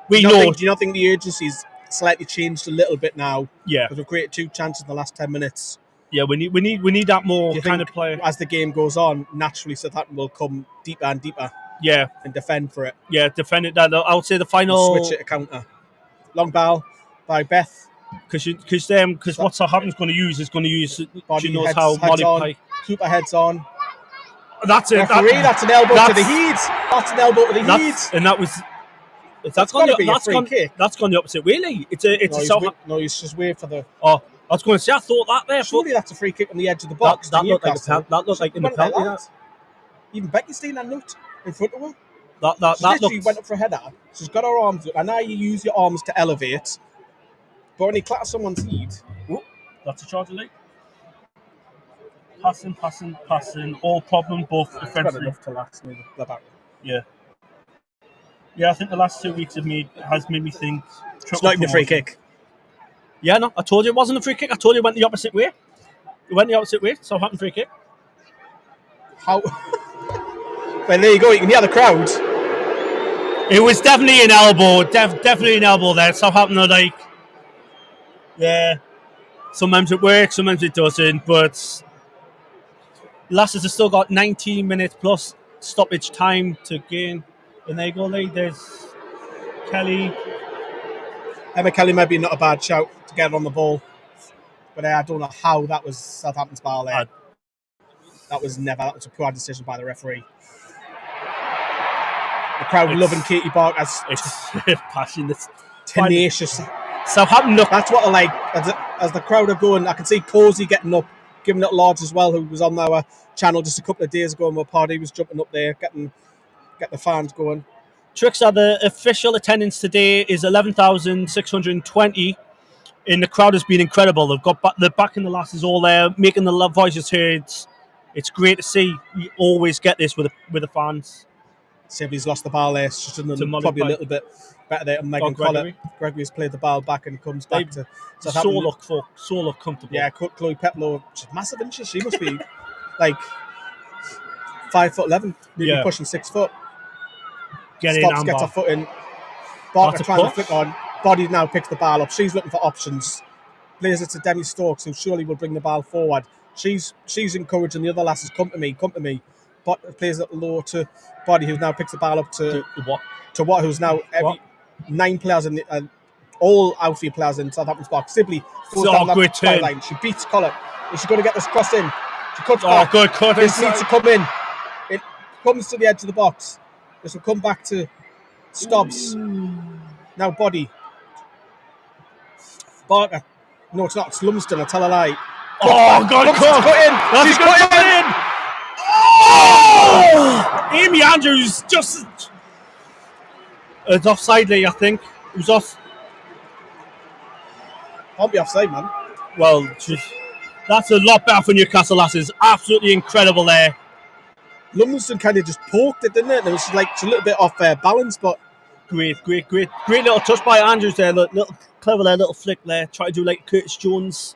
Do you not think the urgency's slightly changed a little bit now? Yeah, because we've created 2 chances in the last 10 minutes. Yeah, we need that more kind of player. As the game goes on, naturally Southampton will come deeper and deeper. Yeah, and defend for it. Yeah, defend it. I would say the final switch it to counter. Long ball by Beth. Because what Southampton's going to use is she knows how Molly Pike. Cooper heads on. That's it. Referee, that's an elbow to the heat. That's an elbow to the heat. And that was. That's gone the opposite way. Really. No, he's just waved for the. Oh, I was going to say, I thought that there. Surely that's a free kick on the edge of the box. That looked like in the penalty. Even Becky seen that note in front of her. That literally went up for a header. She's got her arms up. I know you use your arms to elevate. But when you clatter someone's head... Oh, that's a charge late. Passing. All problem, both offensively. Enough to last me. Yeah. Yeah, I think the last 2 weeks has made me think... It's not even a free kick. Yeah, no, I told you it wasn't a free kick. I told you it went the opposite way. It went the opposite way, so it happened free kick. How... Well, there you go. You can hear the crowd. It was definitely an elbow. Definitely an elbow there. Southampton are like... Yeah, sometimes it works, sometimes it doesn't, but Lasses have still got 19 minutes plus stoppage time to gain. And there you go, there's Kelly. Emma Kelly maybe not a bad shout to get on the ball, but I don't know how that was Southampton's ball there. That was a poor decision by the referee. The crowd loving Katie Bark as it's passionate, tenacious. Southampton look. That's what I like. As the crowd are going, I can see Cozy getting up, giving it large as well, who was on our channel just a couple of days ago, and Party was jumping up there, getting the fans going. Tricks are the official attendance today is 11,620, and the crowd has been incredible. They've got the back in the Lasses all there, making the voices heard. It's great to see. You always get this with the fans. Sibley's lost the ball there. She's done probably a little bit better there. Megan Collett. Gregory's played the ball back and comes back to so look comfortable. Yeah, Chloe Peplow, she's massive, isn't she? She must be like 5'11", maybe pushing 6 foot. Gets her foot in. Barker trying to flick on. Body now picks the ball up. She's looking for options. Plays it to Demi Stokes, who surely will bring the ball forward. She's encouraging the other lasses, come to me. But plays it low to Body, who now picks the ball up to what? Who's now 9 players in all outfield players in Southampton's box. Sibley goes down that sideline. She beats Collett. Is she going to get this cross in? She cuts back. Good cut. This needs to come in. It comes to the edge of the box. This will come back to Stobbs. Now Body. Barker. No, it's not. It's Lumsden. I tell a lie. Good cut. Cut in. She's cut in. Oh! Amy Andrews just... It's offside, I think. It was off. Can't be offside, man. Well, that's a lot better for Newcastle Lasses. Absolutely incredible there. Lumsden kind of just poked it, didn't it? It was like a little bit off balance, but... Great little touch by Andrews there. Little clever there, little flick there. Try to do like Curtis Jones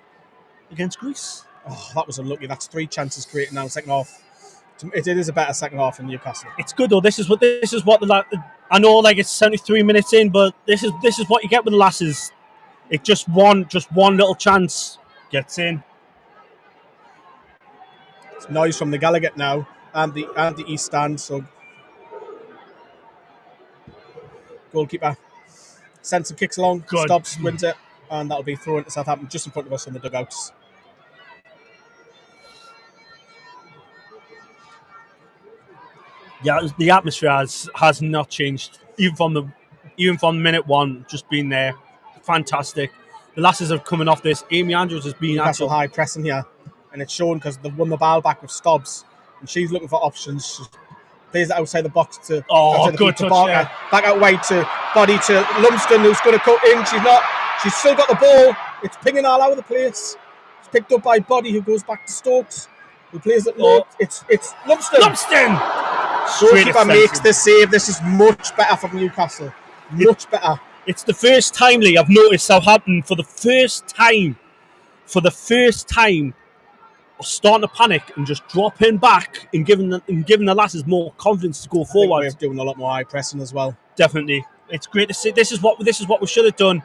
against Greece. Oh, that was unlucky. That's 3 chances created now second half. It is a better second half in Newcastle. It's good though. This is what I know. Like it's 73 minutes in, but this is what you get with the Lasses. It's just one little chance gets in. It's noise from the Gallagher now and the East stand. So goalkeeper sends some kicks along, stops, wins it, and that'll be thrown to Southampton just in front of us in the dugouts. Yeah, the atmosphere has not changed even from minute one. Just been there, fantastic. The lasses are coming off this. Amy Andrews has been Newcastle actual. high pressing here, and it's shown because they've won the ball back with Stubbs, and she's looking for options. She plays it outside the box to outside the Good feet to touch Barker, there. back out wide to Body to Lumsden, who's going to cut in. She's not. She's still got the ball. It's pinging all over the place. It's picked up by Body, who goes back to Stokes, who plays it low. It's Lumsden. Goalkeeper makes this save. This is much better from Newcastle. Much better. It's the first time, Lee, I've noticed Southampton for the first time, are starting to panic and just dropping back and giving the lasses more confidence to go forward. We're doing a lot more high pressing as well. Definitely, it's great to see. This is what we should have done.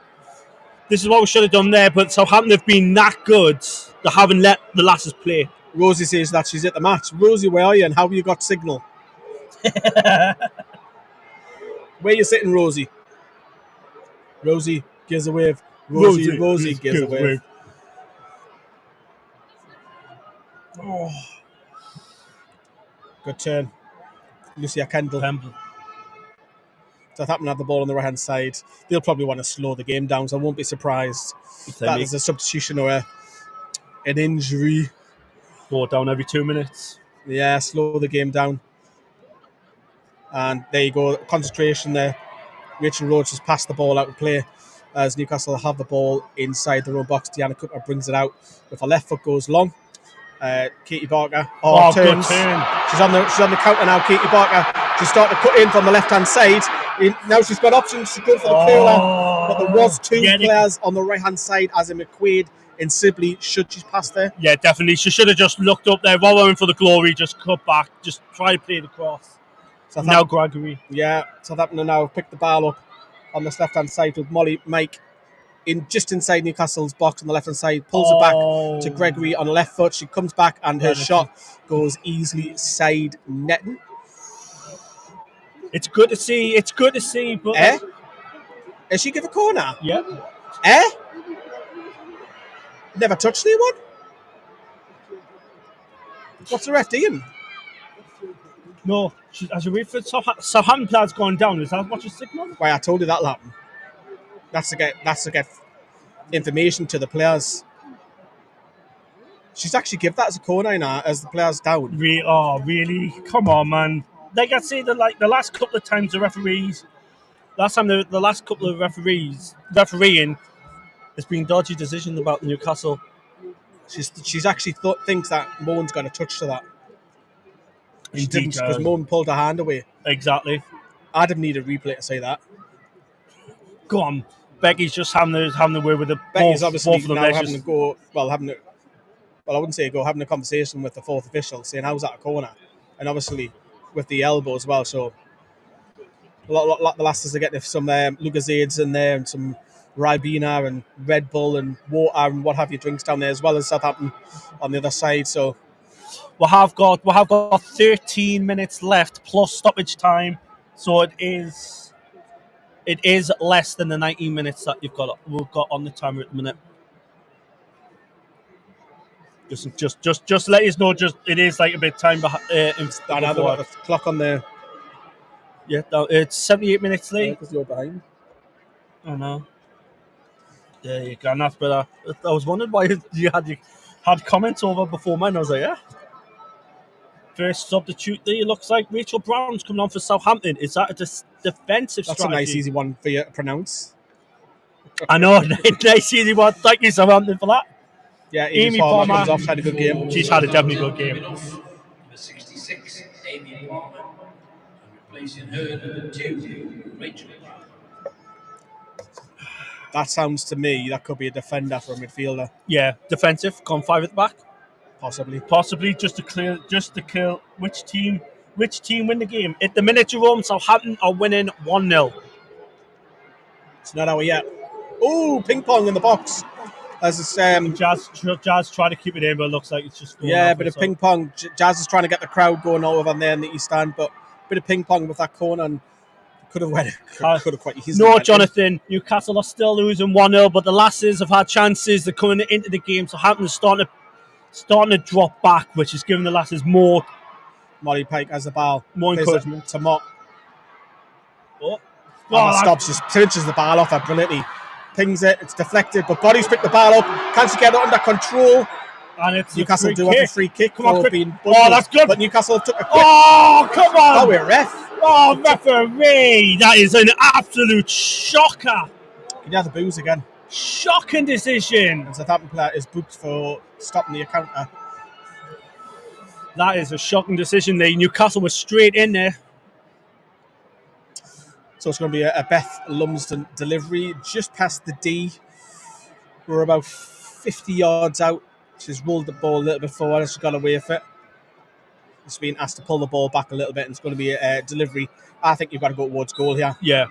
This is what we should have done there. But Southampton have been that good. They haven't let the lasses play. Rosie says that she's at the match. Rosie, where are you and how have you got signal? Where you sitting, Rosie? Rosie gives a wave. Rosie gives a wave. Oh. Good turn. Lucia Kendall. Southampton have the ball on the right hand side. They'll probably want to slow the game down, so I won't be surprised if that is a substitution or an injury. Go down every 2 minutes. Yeah, slow the game down. And there you go, concentration there. Rachel Rhodes has passed the ball out of play as Newcastle have the ball inside their own box. Deanna Cooper brings it out with her left foot goes long. Katie Barker turns. Good turn. She's on the counter now. Katie Barker. She's starting to cut in from the left hand side. Now she's got options to go for the curler, but there was two players on the right hand side, as in McQuaid and Sibley. Should she pass there? Yeah, definitely. She should have just looked up there, rolling for the glory, just cut back, just try to play the cross. Now Gregory. Yeah, Southampton now picked the ball up on this left hand side with Molly Mike just inside Newcastle's box on the left hand side, pulls it back to Gregory on the left foot. She comes back and her shot goes easily side netting. It's good to see, but Does she give a corner? Yeah. Never touched anyone? What's the ref doing? No, as you wait for Southampton players going down, is that what you signal? Why, I told you that'll happen. That's to get information to the players. She's actually give that as a corner now as the players down. Really? Come on, man. Like I say, the last couple of times the last couple of refereeing, there's been dodgy decisions about Newcastle. She's actually thinks that Moan's got a touch to that. She didn't, because Moan pulled her hand away. Exactly. I'd have needed a replay to say that. Go on. Becky's just having the way with the Becky's obviously both of now having to go. Well, I wouldn't say go, having a conversation with the fourth official, saying how's that a corner, and obviously with the elbow as well. So a lot the lasses are getting some Lucozades in there and some Ribena and Red Bull and water and what have you drinks down there, as well as Southampton on the other side. So we have got 13 minutes left plus stoppage time. So it is less than the 19 minutes that we've got on the timer at the minute. Just let us know. It is like a bit time behind. I know the clock on there. Yeah, it's 78 minutes late. Because you're behind. I know. There you go. And that's better. I was wondering why you had comments over before mine. I was like, yeah. First substitute there, it looks like Rachel Brown's coming on for Southampton. Is that a defensive strategy? That's a nice easy one for you to pronounce. I know, nice easy one. Thank you, Southampton, for that. Yeah, Amy Palmer comes off, had a good game. She's had a definitely good game. Number 66, Amy Palmer, and replacing her, number 2, Rachel. That sounds to me that could be a defender for a midfielder. Yeah, defensive, gone 5 at the back. Possibly just to kill which team win the game. At the minute, Jerome, Southampton are winning 1-0. It's not out yet. Oh, ping pong in the box. As it's Jazz try to keep it in, but it looks like it's just bit of ping pong. Jazz is trying to get the crowd going over there in the East Stand, but a bit of ping pong with that corner and could have quite easily. No, Jonathan, Newcastle are still losing 1-0, but the lasses have had chances. They're coming into the game. Southampton's starting to drop back, which is giving the lasses more. Molly Pike has the ball. More encouragement. To Mott. Stops, just pinches the ball off her brilliantly. pings it. It's deflected, but Body's picked the ball up. Can she get it under control? And it's Newcastle a do have a free kick. Come on, for quick. being Oh, bundled, that's good. But Newcastle took a quick. Oh, come on. Oh, we're ref. Oh, referee. That is an absolute shocker. Can you have the booze again? Shocking decision. And Southampton player is booked for stopping the counter. That is a shocking decision. Newcastle was straight in there. So it's going to be a Beth Lumsden delivery just past the D. We're about 50 yards out. She's rolled the ball a little bit forward. She's got away with it. She's been asked to pull the ball back a little bit, and it's going to be a delivery. I think you've got to go towards goal here. Yeah.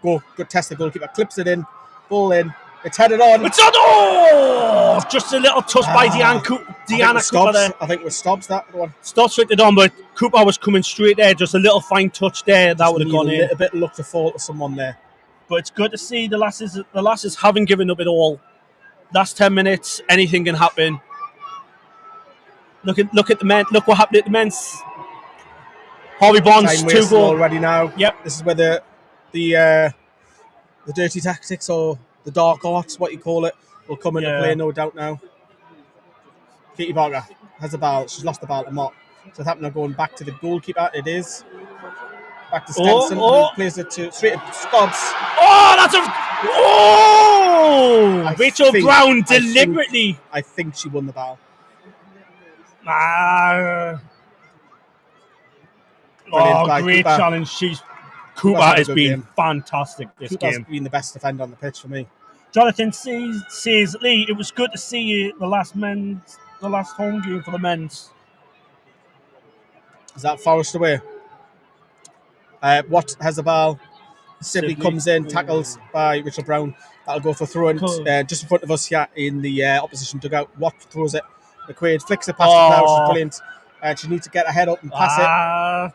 Go. Good test the goalkeeper. Clips it in. Ball in. It's headed on. It's on. Oh! Just a little touch by Deanna Cooper there. I think it was Stobbs, that one. Stobbs ripped it on, but Cooper was coming straight there. Just a little fine touch there. That would have gone in. A little bit of luck to fall to someone there. But it's good to see the lasses haven't given up at all. Last 10 minutes, anything can happen. Look at the men. Look what happened at the men's. Harvey Bonds, 2 goal already now. Yep. This is where the dirty tactics or the dark arts, what you call it, will come into play, no doubt now. Katie Barker has the ball. She's lost the ball to Mott. Southampton are going back to the goalkeeper. It is. Back to Stenson, who plays it straight to Stobbs. Oh, that's a... Oh! Rachel Brown deliberately. I think she won the ball. Great Cooper. challenge. Cooper has been fantastic this Cooper's game. been the best defender on the pitch for me. Jonathan says, Lee, it was good to see you the last home game for the men's. Is that Forest away? Watt has the ball. Sibley comes in, tackles by Rachel Brown. That'll go for throwing just in front of us here in the opposition dugout. Watt throws it. McQuaid flicks it past the now. She's brilliant. She needs to get her head up and pass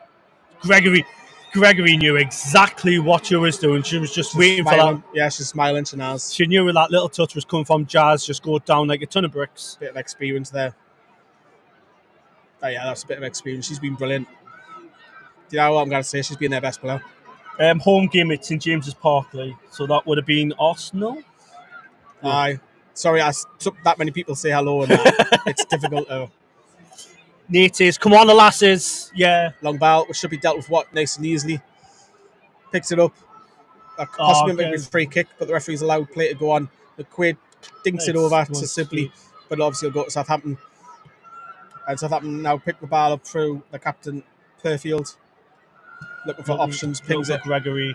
it. Gregory knew exactly what she was doing. She was just waiting for that. Yeah, she's smiling. She knew where that little touch was coming from. Jazz just go down like a ton of bricks. Bit of experience there. Oh, yeah, that's a bit of experience. She's been brilliant. Do you know what I'm going to say? She's been their best player. Home game at St James's Park, Lee. So that would have been Arsenal. Aye. Sorry, that many people say hello and it's difficult to... Nate says, come on, the lasses. Yeah. Long ball, which should be dealt with nice and easily. Picks it up. Possibly a free kick, but the referee's allowed play to go on. McQuaid dinks it over to Sibley, but obviously will go to Southampton. And Southampton now pick the ball up through the captain, Perfield. Looking for options, pings it. Gregory.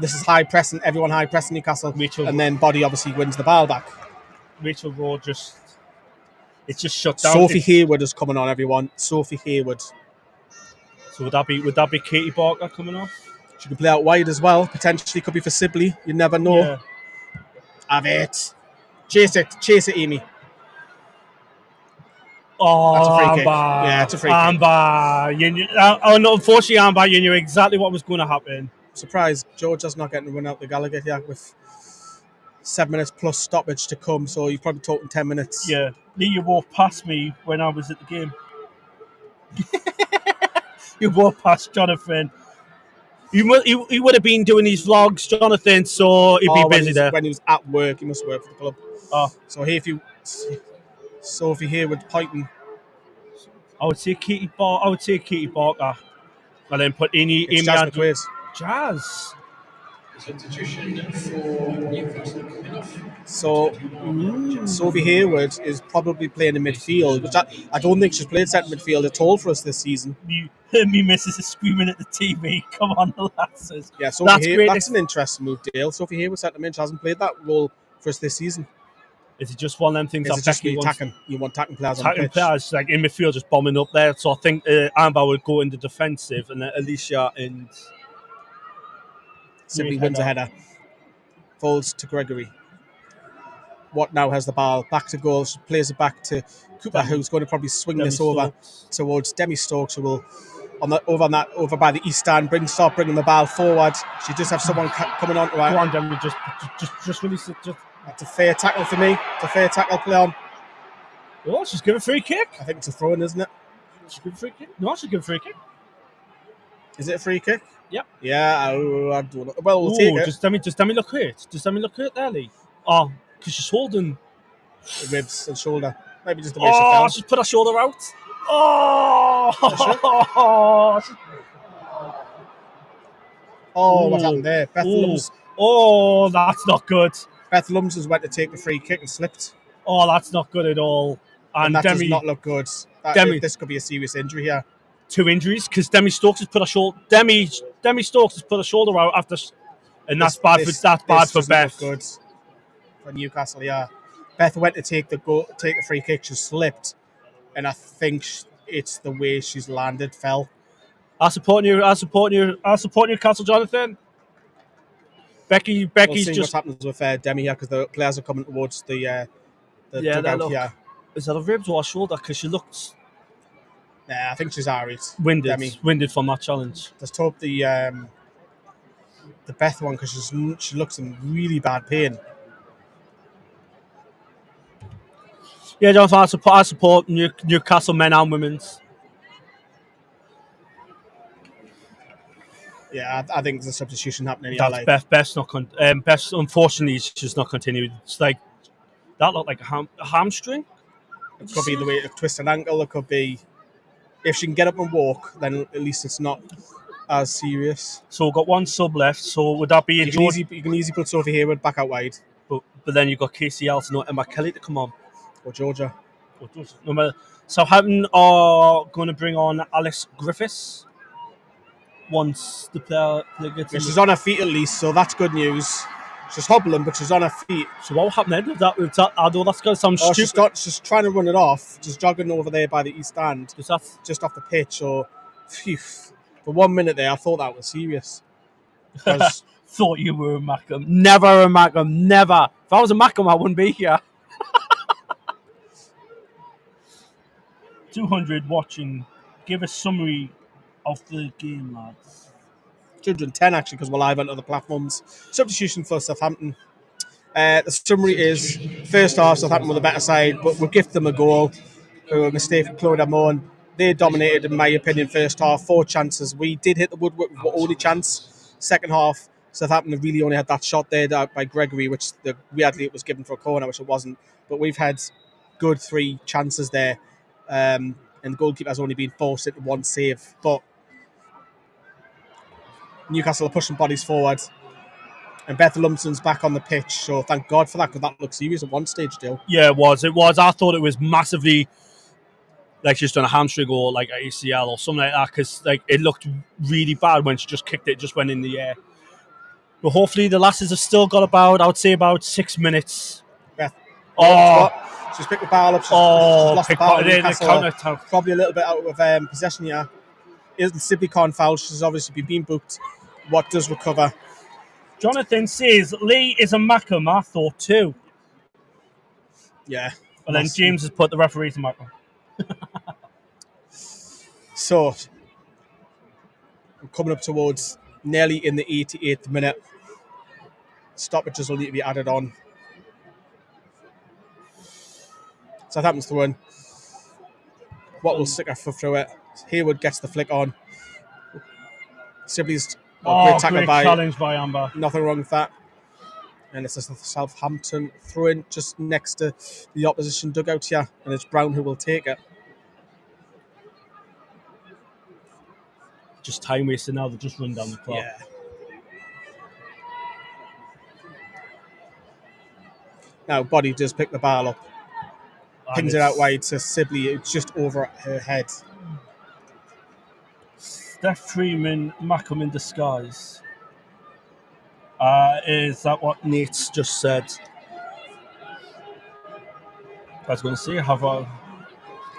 This is high pressing, everyone high pressing Newcastle. And then Body obviously wins the ball back. Rachel Rowe it's just shut down. Sophie Hayward is coming on, everyone. Sophie Hayward. So would that be Katie Barker coming off? She could play out wide as well. Potentially could be for Sibley. You never know. Yeah. Have it. Chase it, Amy. Oh, that's a free kick. Amber. Yeah, it's a free kick. Unfortunately, Amber, you knew exactly what was going to happen. Surprised Georgia's not getting run out the Gallagher here with 7 minutes plus stoppage to come, so you're probably talking 10 minutes. Yeah. Lee, you walked past me when I was at the game. You walked past Jonathan. He would have been doing these vlogs, Jonathan, so he'd be busy there. When he was at work, he must work for the club. Oh. So here, if you... Sophie Hayward pointing. I would say Katie Barker. And then put Amy Jazz. Jazz. Substitution for Newcastle coming off. So Sophie Hayward is probably playing in midfield, which I don't think she's played centre midfield at all for us this season. Me missus is screaming at the TV. Come on, the lasses. Yeah, that's an interesting move, Dale. Sophie Hayward centre mid hasn't played that role for us this season. Is it just one of them things that Becky wants? You want attacking players on the pitch. Players, like in midfield, just bombing up there. So I think Amber would go into defensive, and then Alicia and Sibley wins a header. Falls to Gregory. Watt now has the ball. Back to goal. She plays it back to Cooper, who's going to probably swing this over towards Demi Stokes, who will over by the east stand, start bringing the ball forward. She just have someone coming on to her. Go on, Demi. Just release it. That's a fair tackle for me. It's a fair tackle play on. Oh, she's giving a free kick. I think it's a throw-in, isn't it? She's giving a free kick. No, she's giving a free kick. Is it a free kick? Yep. Yeah, I don't know. Well, we'll take it. Just let me look at it. Just let me look at it there, Lee. Oh, because she's holding. The ribs and shoulder. Maybe just the way she fell. She's put her shoulder out. Oh! What happened there? Beth Lums. Oh, that's not good. Beth Lums has went to take the free kick and slipped. Oh, that's not good at all. And that does not look good. This could be a serious injury here. 2 injuries because Demi Stokes has put her shoulder. Demi Stokes has put her shoulder out after, and that's bad for Beth. Good for Newcastle. Yeah, Beth went to take the free kick. She slipped, and I think it's the way she's landed fell. I support Newcastle, Jonathan. Becky's we'll see just what happens with Demi here because the players are coming towards the dugout here. Is that a ribs or a shoulder? Because she looks. Nah, I think she's alright. Winded from that challenge. Just hope the Beth one because she looks in really bad pain. Yeah, Jonathan, I support Newcastle men and women's. Yeah, I think there's a substitution happening. That's Beth's not. Beth's unfortunately she's not continued. It's like that looked like a hamstring. It could be the way it twists an ankle. It could be if she can get up and walk, then at least it's not as serious. So we've got one sub left. So would that be you can easily put Sophie Hayward back out wide. But then you've got Casey Elton or Emma Kelly to come on. Or Georgia. Southampton are going to bring on Alice Griffiths once the player gets in. She's on her feet at least, so that's good news. She's hobbling, but she's on her feet. So what happened then? I know that's going to sound stupid. She's trying to run it off, just jogging over there by the east stand, just off the pitch. So, phew, for 1 minute there, I thought that was serious. Thought you were a Mackham. Never a Mackham. Never. If I was a Mackham, I wouldn't be here. 200 watching. Give a summary of the game, lads. 210 actually, because we're live on other platforms. Substitution for Southampton. The summary is first half, Southampton were the better side, but we gifted them a goal through a mistake from Claude Amon. They dominated, in my opinion, first half. 4 chances. We did hit the woodwork with our only chance. Second half, Southampton really only had that shot there by Gregory, which weirdly it was given for a corner, which it wasn't. But we've had good 3 chances there, and the goalkeeper has only been forced into 1 save. But Newcastle are pushing bodies forward, and Beth Lumsden's back on the pitch, so thank God for that, because that looked serious at one stage still. Yeah, it was. I thought it was massively like she's done a hamstring or like an ACL or something like that, because like it looked really bad when she just kicked it, just went in the air. But hopefully the lasses have still got I would say about 6 minutes. Beth. She's picked the ball up. She's lost the ball. Newcastle probably a little bit out of possession here. Isn't Sibley can't foul. She's obviously been booked. What does recover? Jonathan says Lee is a Mackham. I thought too. Yeah. And then James has put the referee to Mackham. So, I'm coming up towards nearly in the 88th minute. Stoppages will need to be added on. Southampton's the one. What will stick her foot through it? Hayward gets the flick on. Sibley's great tackle challenge by Amber. Nothing wrong with that. And it's a Southampton throw-in just next to the opposition dugout here. And it's Brown who will take it. Just time wasting now. They just run down the clock. Yeah. Now, Body does pick the ball up. Pings it out wide to Sibley. It's just over her head. Steph Freeman, Mackham in disguise. Is that what Nate's just said? I was going to say,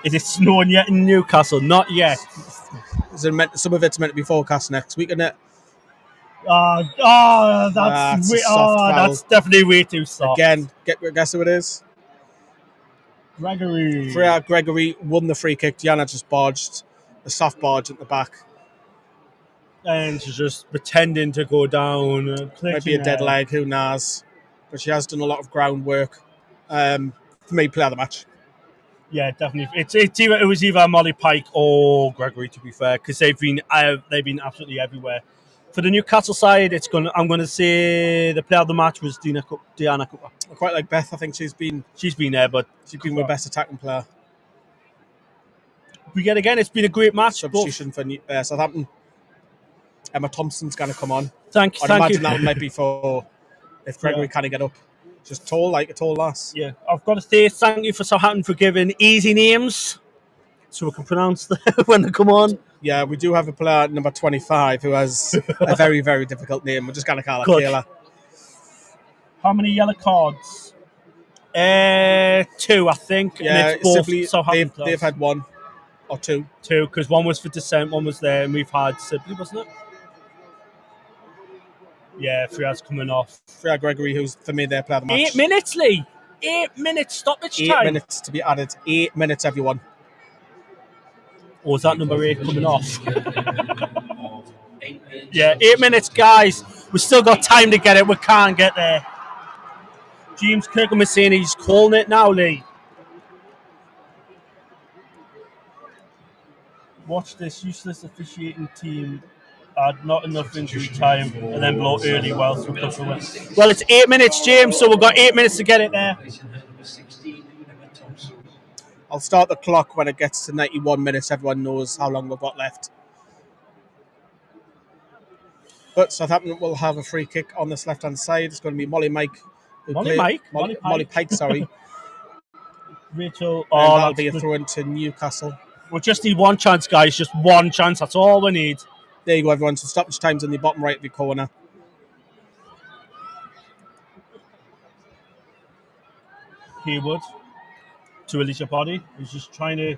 is it snowing yet in Newcastle? Not yet. Some of it's meant to be forecast next week, isn't it? That's definitely way too soft. Again, guess who it is? Gregory. Freya Gregory won the free kick. Diana just barged, a soft barge at the back. And she's just pretending to go down. Might be a dead leg, who knows? But she has done a lot of groundwork. For me, player of the match. Yeah, definitely. It was either Molly Pike or Gregory, to be fair, because they've been absolutely everywhere. For the Newcastle side, I'm gonna say the player of the match was Diana Cooper. I quite like Beth. I think she's been there, but she's been the best attacking player. Yet again, it's been a great match. Substitution for Southampton. Emma Thompson's going to come on. Thank imagine you. that one might be for if Gregory can't get up. Just tall, like a tall lass. Yeah, I've got to say thank you for Southampton for giving easy names so we can pronounce them when they come on. Yeah, we do have a player number 25 who has a very, very difficult name. We're just going to call her Kayla. How many yellow cards? 2, I think. Yeah, and it's both they've had 1 or 2. 2, because one was for dissent, one was there, and we've had Sibley, wasn't it? Yeah, Freya's coming off. Freya Gregory, who's for me their player of the match. 8 minutes, Lee. 8 minutes stoppage time. 8 minutes to be added. 8 minutes, everyone. Or is that number 8 coming off? Yeah, 8 minutes, guys. We've still got time to get it. We can't get there. James Kirkham is saying he's calling it now, Lee. Watch this useless officiating team add not enough injury time and then blow early whilst we come from it. Well, it's 8 minutes, James, so we've got 8 minutes to get it there. I'll start the clock when it gets to 91 minutes. Everyone knows how long we've got left. But Southampton will have a free kick on this left-hand side. It's going to be Molly Pike, sorry. Rachel. Oh, that'll be a throw into Newcastle. We just need one chance, guys. Just one chance. That's all we need. There you go, everyone. So stoppage time's in the bottom right of the corner. Haywood to Alicia Body. He's just trying to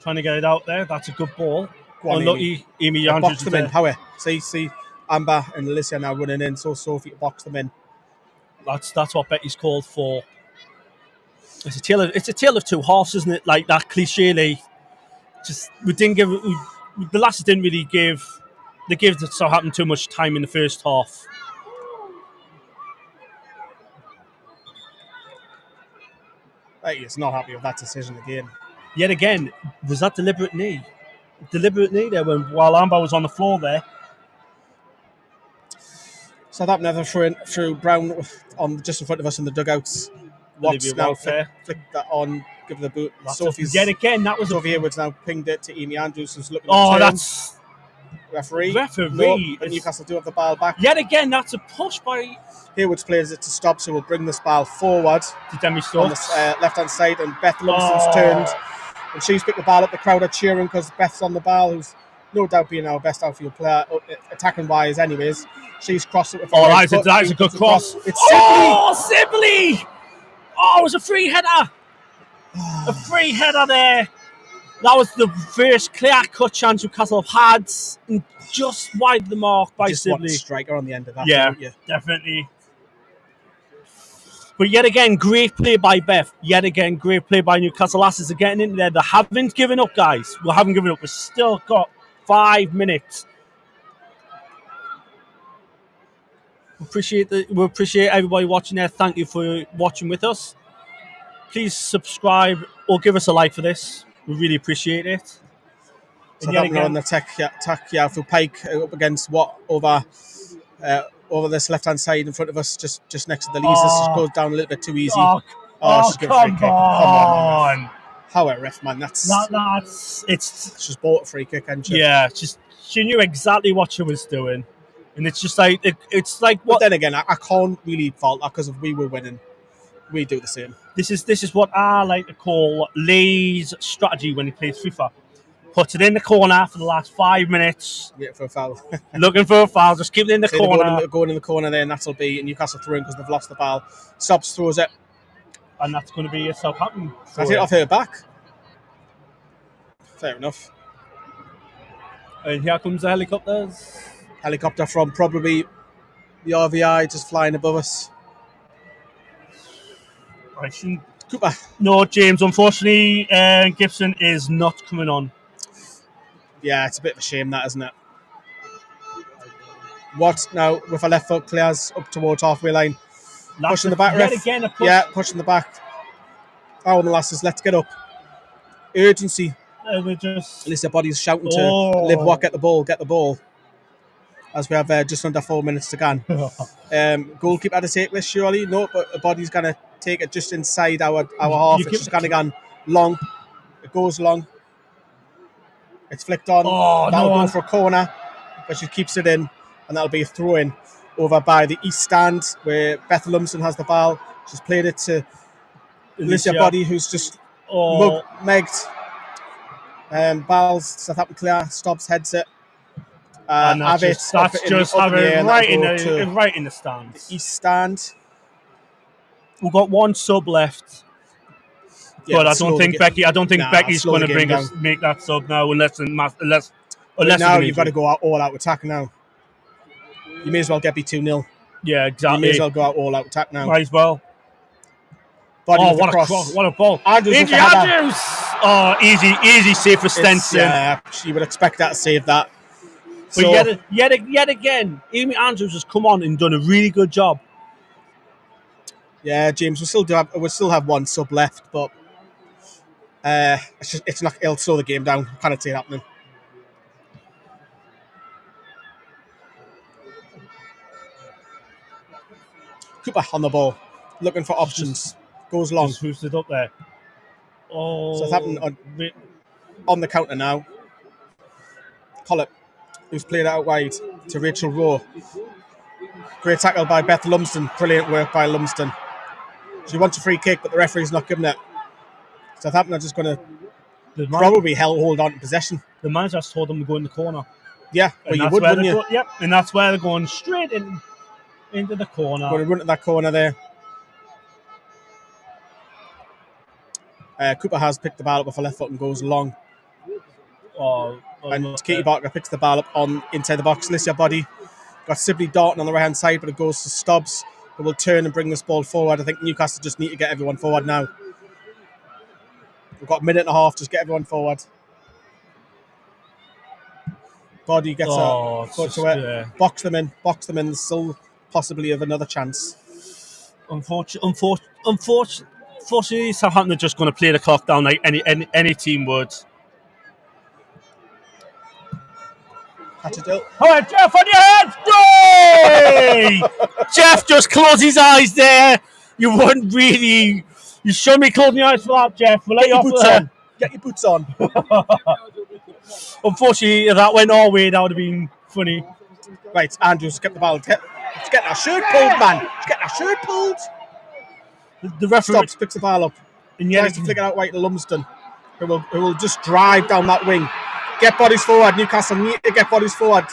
get it out there. That's a good ball. Unlucky, Amy Andrews. Box them in. However, see, Amber and Alicia now running in. So Sophie to box them in. That's what Becky's called for. It's a tale of two halves, isn't it? Like that cliche. Just the lasses didn't really give. They gave Southampton too much time in the first half. Becky's not happy with that decision again. Yet again, was that deliberate knee? Deliberate knee there while Amber was on the floor there. Southampton have a through Brown on just in front of us in the dugouts. Watts now flick that on, give the boot. Sophie's yet again, that was Sophie Edwards now pinged it to Amy Andrews, who's looking. That's referee. No, but Newcastle do have the ball back. Yet again, that's a push by Haywood's plays it to stop, so we'll bring this ball forward to Demi on the left-hand side, and Beth Lumsden's turned, and she's picked the ball up. The crowd are cheering because Beth's on the ball, who's no doubt being our best outfield player, attacking wise, anyways. She's crossed it with that's a good cross. It's Sibley! Oh, it was a free header. A free header there. That was the first clear-cut chance Newcastle have had, and just wide the mark by Sibley. Just striker on the end of that. Yeah, definitely. But yet again, great play by Beth. Yet again, great play by Newcastle Lasses are getting into there. They haven't given up, guys. We haven't given up. We've still got 5 minutes. We appreciate everybody watching there. Thank you for watching with us. Please subscribe or give us a like for this. We really appreciate it. So again, on the attack for Pike up against over this left-hand side in front of us, just next to the Lees. This just goes down a little bit too easy. Come on. How a ref, man. It's just bought a free kick, and she knew exactly what she was doing. And it's just like it's like what. But then again, I can't really fault that because if we were winning, we do the same. This is what I like to call Lee's strategy when he plays FIFA. Puts it in the corner for the last 5 minutes. Yeah, for a foul. Looking for a foul, just keep it in the corner. Going in the corner there, and that'll be Newcastle through because they've lost the ball. Subs throws it, and that's going to be a Southampton. That's it off her back. Fair enough. And here comes the helicopters. Helicopter from probably the RVI just flying above us. Cooper. No, James. Unfortunately, Gibson is not coming on. Yeah, it's a bit of a shame, that, isn't it? What now with a left foot clears up towards halfway line. Pushing the back, ref. Again, yeah, pushing the back. Oh, and the lasses, let's get up. urgency. We're just... Alicia Body's shouting to Liv Watt, get the ball. As we have just under 4 minutes to go. Goalkeeper to take this, surely? No, but the Body's going to take it just inside our half. It's just going to go long. It goes long. It's flicked on. That'll go for a corner, but she keeps it in, and that'll be a throw-in over by the east stand where Beth Lumsden has the ball. She's played it to Alicia Body, who's just megged. Balls, Southampton clear, stops, heads it. And that's just have it right in the stand. The east stand. We've got one sub left. Yeah, but I don't think Becky's going to make that sub now unless now you've got to go all out attack now. You may as well get me 2-0. Yeah, exactly. You may as well go out all out attack now. Might as well. What a ball. Andrews. Easy save for Stenson. Yeah, she would expect that to save that. But so, yet again, Amy Andrews has come on and done a really good job. Yeah, James, we still have one sub left, but it'll slow the game down. Can't see it happening. Cooper on the ball, looking for options. Goes long. Just hoofs it up there. Southampton on the counter now. Collett, who's played out wide to Rachel Rowe. Great tackle by Beth Lumsden. Brilliant work by Lumsden. She wants a free kick, but the referee's not giving it. Southampton are just going to probably hold on to possession. The manager just told them to go in the corner. Yeah, well, you would, wouldn't you? Yep, and that's where they're going straight into the corner. Going to run to that corner there. Cooper has picked the ball up with her left foot and goes long. And Katie Barker picks the ball up inside the box. Alicia Body got Sibley Darton on the right hand side, but it goes to Stubbs, who will turn and bring this ball forward. I think Newcastle just need to get everyone forward now. We've got a minute and a half, just get everyone forward. Body gets a foot to it. Yeah. Box them in. Still possibly have another chance. Unfortunately, Southampton are just going to play the clock down like any team would. All right, Jeff, on your head! Jeff just closed his eyes there. You wouldn't really... You shouldn't be closing your eyes for that, Jeff. We'll Get your boots on. Unfortunately, if that went our way, that would have been funny. Right, Andrews, get the ball. She's getting her shirt pulled, man. She's getting her shirt pulled. The referee stops, picks the ball up, and tries to flick it out right to Lumsden, who will just drive down that wing. Get bodies forward. Newcastle need to get bodies forward.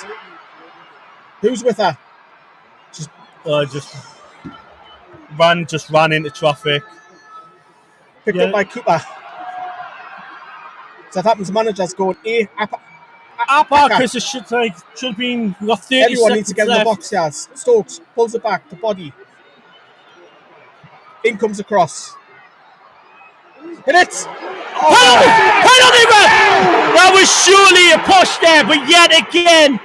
Who's with her? Just ran into traffic. Picked up by Cooper. Southampton's manager's going Because it should have been. We got 30 Everyone needs to get left. in the box, yes. Stokes pulls it back to Body. In comes across. Hit it! Penalty! That was surely a push there, but yet again,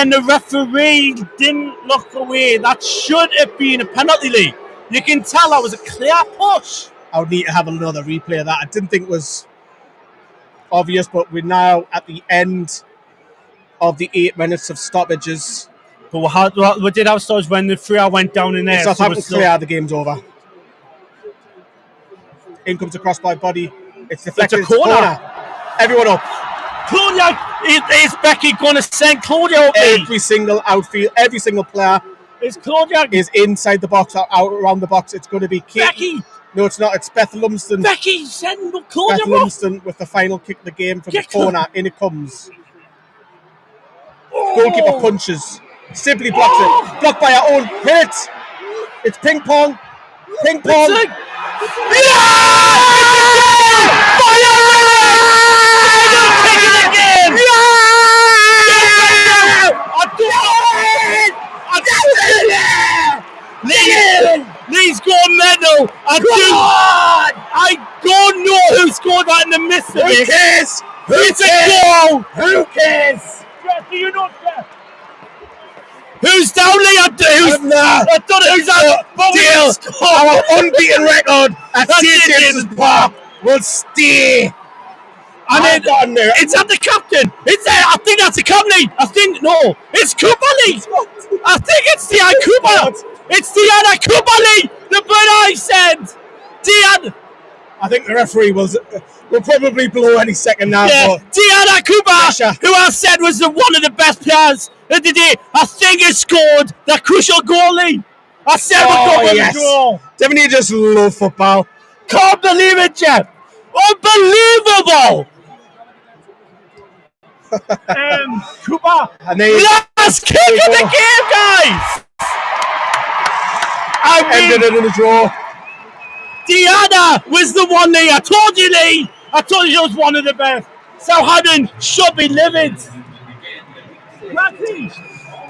the referee didn't look away. That should have been a penalty, Lee. You can tell that was a clear push. I would need to have another replay of that. I didn't think it was obvious, but we're now at the end of the 8 minutes of stoppages. But we did have stoppage when the 3-hour went down in there. It's Southampton clear, the game's over. In comes across by Body. It's deflected. It's a corner. Everyone up. Claudia, is Becky going to send Claudia up? Every single outfield, every single player is inside the box, out around the box. It's going to be Becky. No, it's not. It's Beth Lumsden. Becky, send Claudia Beth Lumsden with the final kick of the game from the corner. In it comes. Goalkeeper punches. Sibley blocks it. Blocked by her own. Hit it. It's ping pong. Ping pong. Lee's gone mental. I don't know who scored that in the midst of it. Who cares? It's a goal. Who cares? Jeff, do you not care? Who's down, Lee? I don't know who's out. Deal. Our unbeaten record at St. James's Park will stay. And then it's at the captain. It's there. I think that's the company. No, it's Kubali. I think it's Diana Cooper. It's Diana Kubali. The bird I said. Diana. I think the referee will probably blow any second now. Yeah, Diana Cooper, Pressure. who I said was one of the best players of the day. I think he scored the crucial goalie. I said we're going to draw. Devin, you just love football. Can't believe it, Jeff. Unbelievable. Cooper, And they last kick of the game, guys. ended it in a draw. Diana was the one, Lee. I told you, Lee. I told you she was one of the best. Southampton should be livid.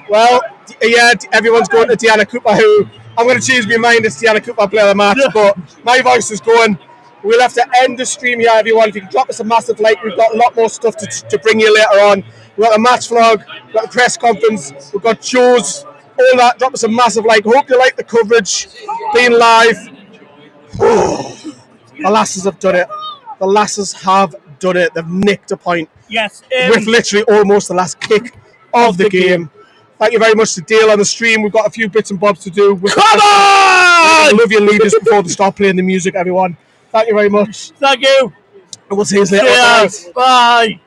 Well, yeah, everyone's going to Diana Cooper, who I'm going to change my mind. It's Diana Cooper player of the match, but my voice is going. We'll have to end the stream here, everyone. If you can drop us a massive like, we've got a lot more stuff to bring you later on. We've got a match vlog, we've got the press conference, we've got shows, all that. Drop us a massive like. Hope you like the coverage, being live. The lasses have done it. The lasses have done it. They've nicked a point. Yes. With literally almost the last kick of the game. Thank you very much to Dale on the stream. We've got a few bits and bobs to do. Come on! Love your leaders before they start playing the music, everyone. Thank you very much. Thank you. And we'll see you later. Cheers. Bye.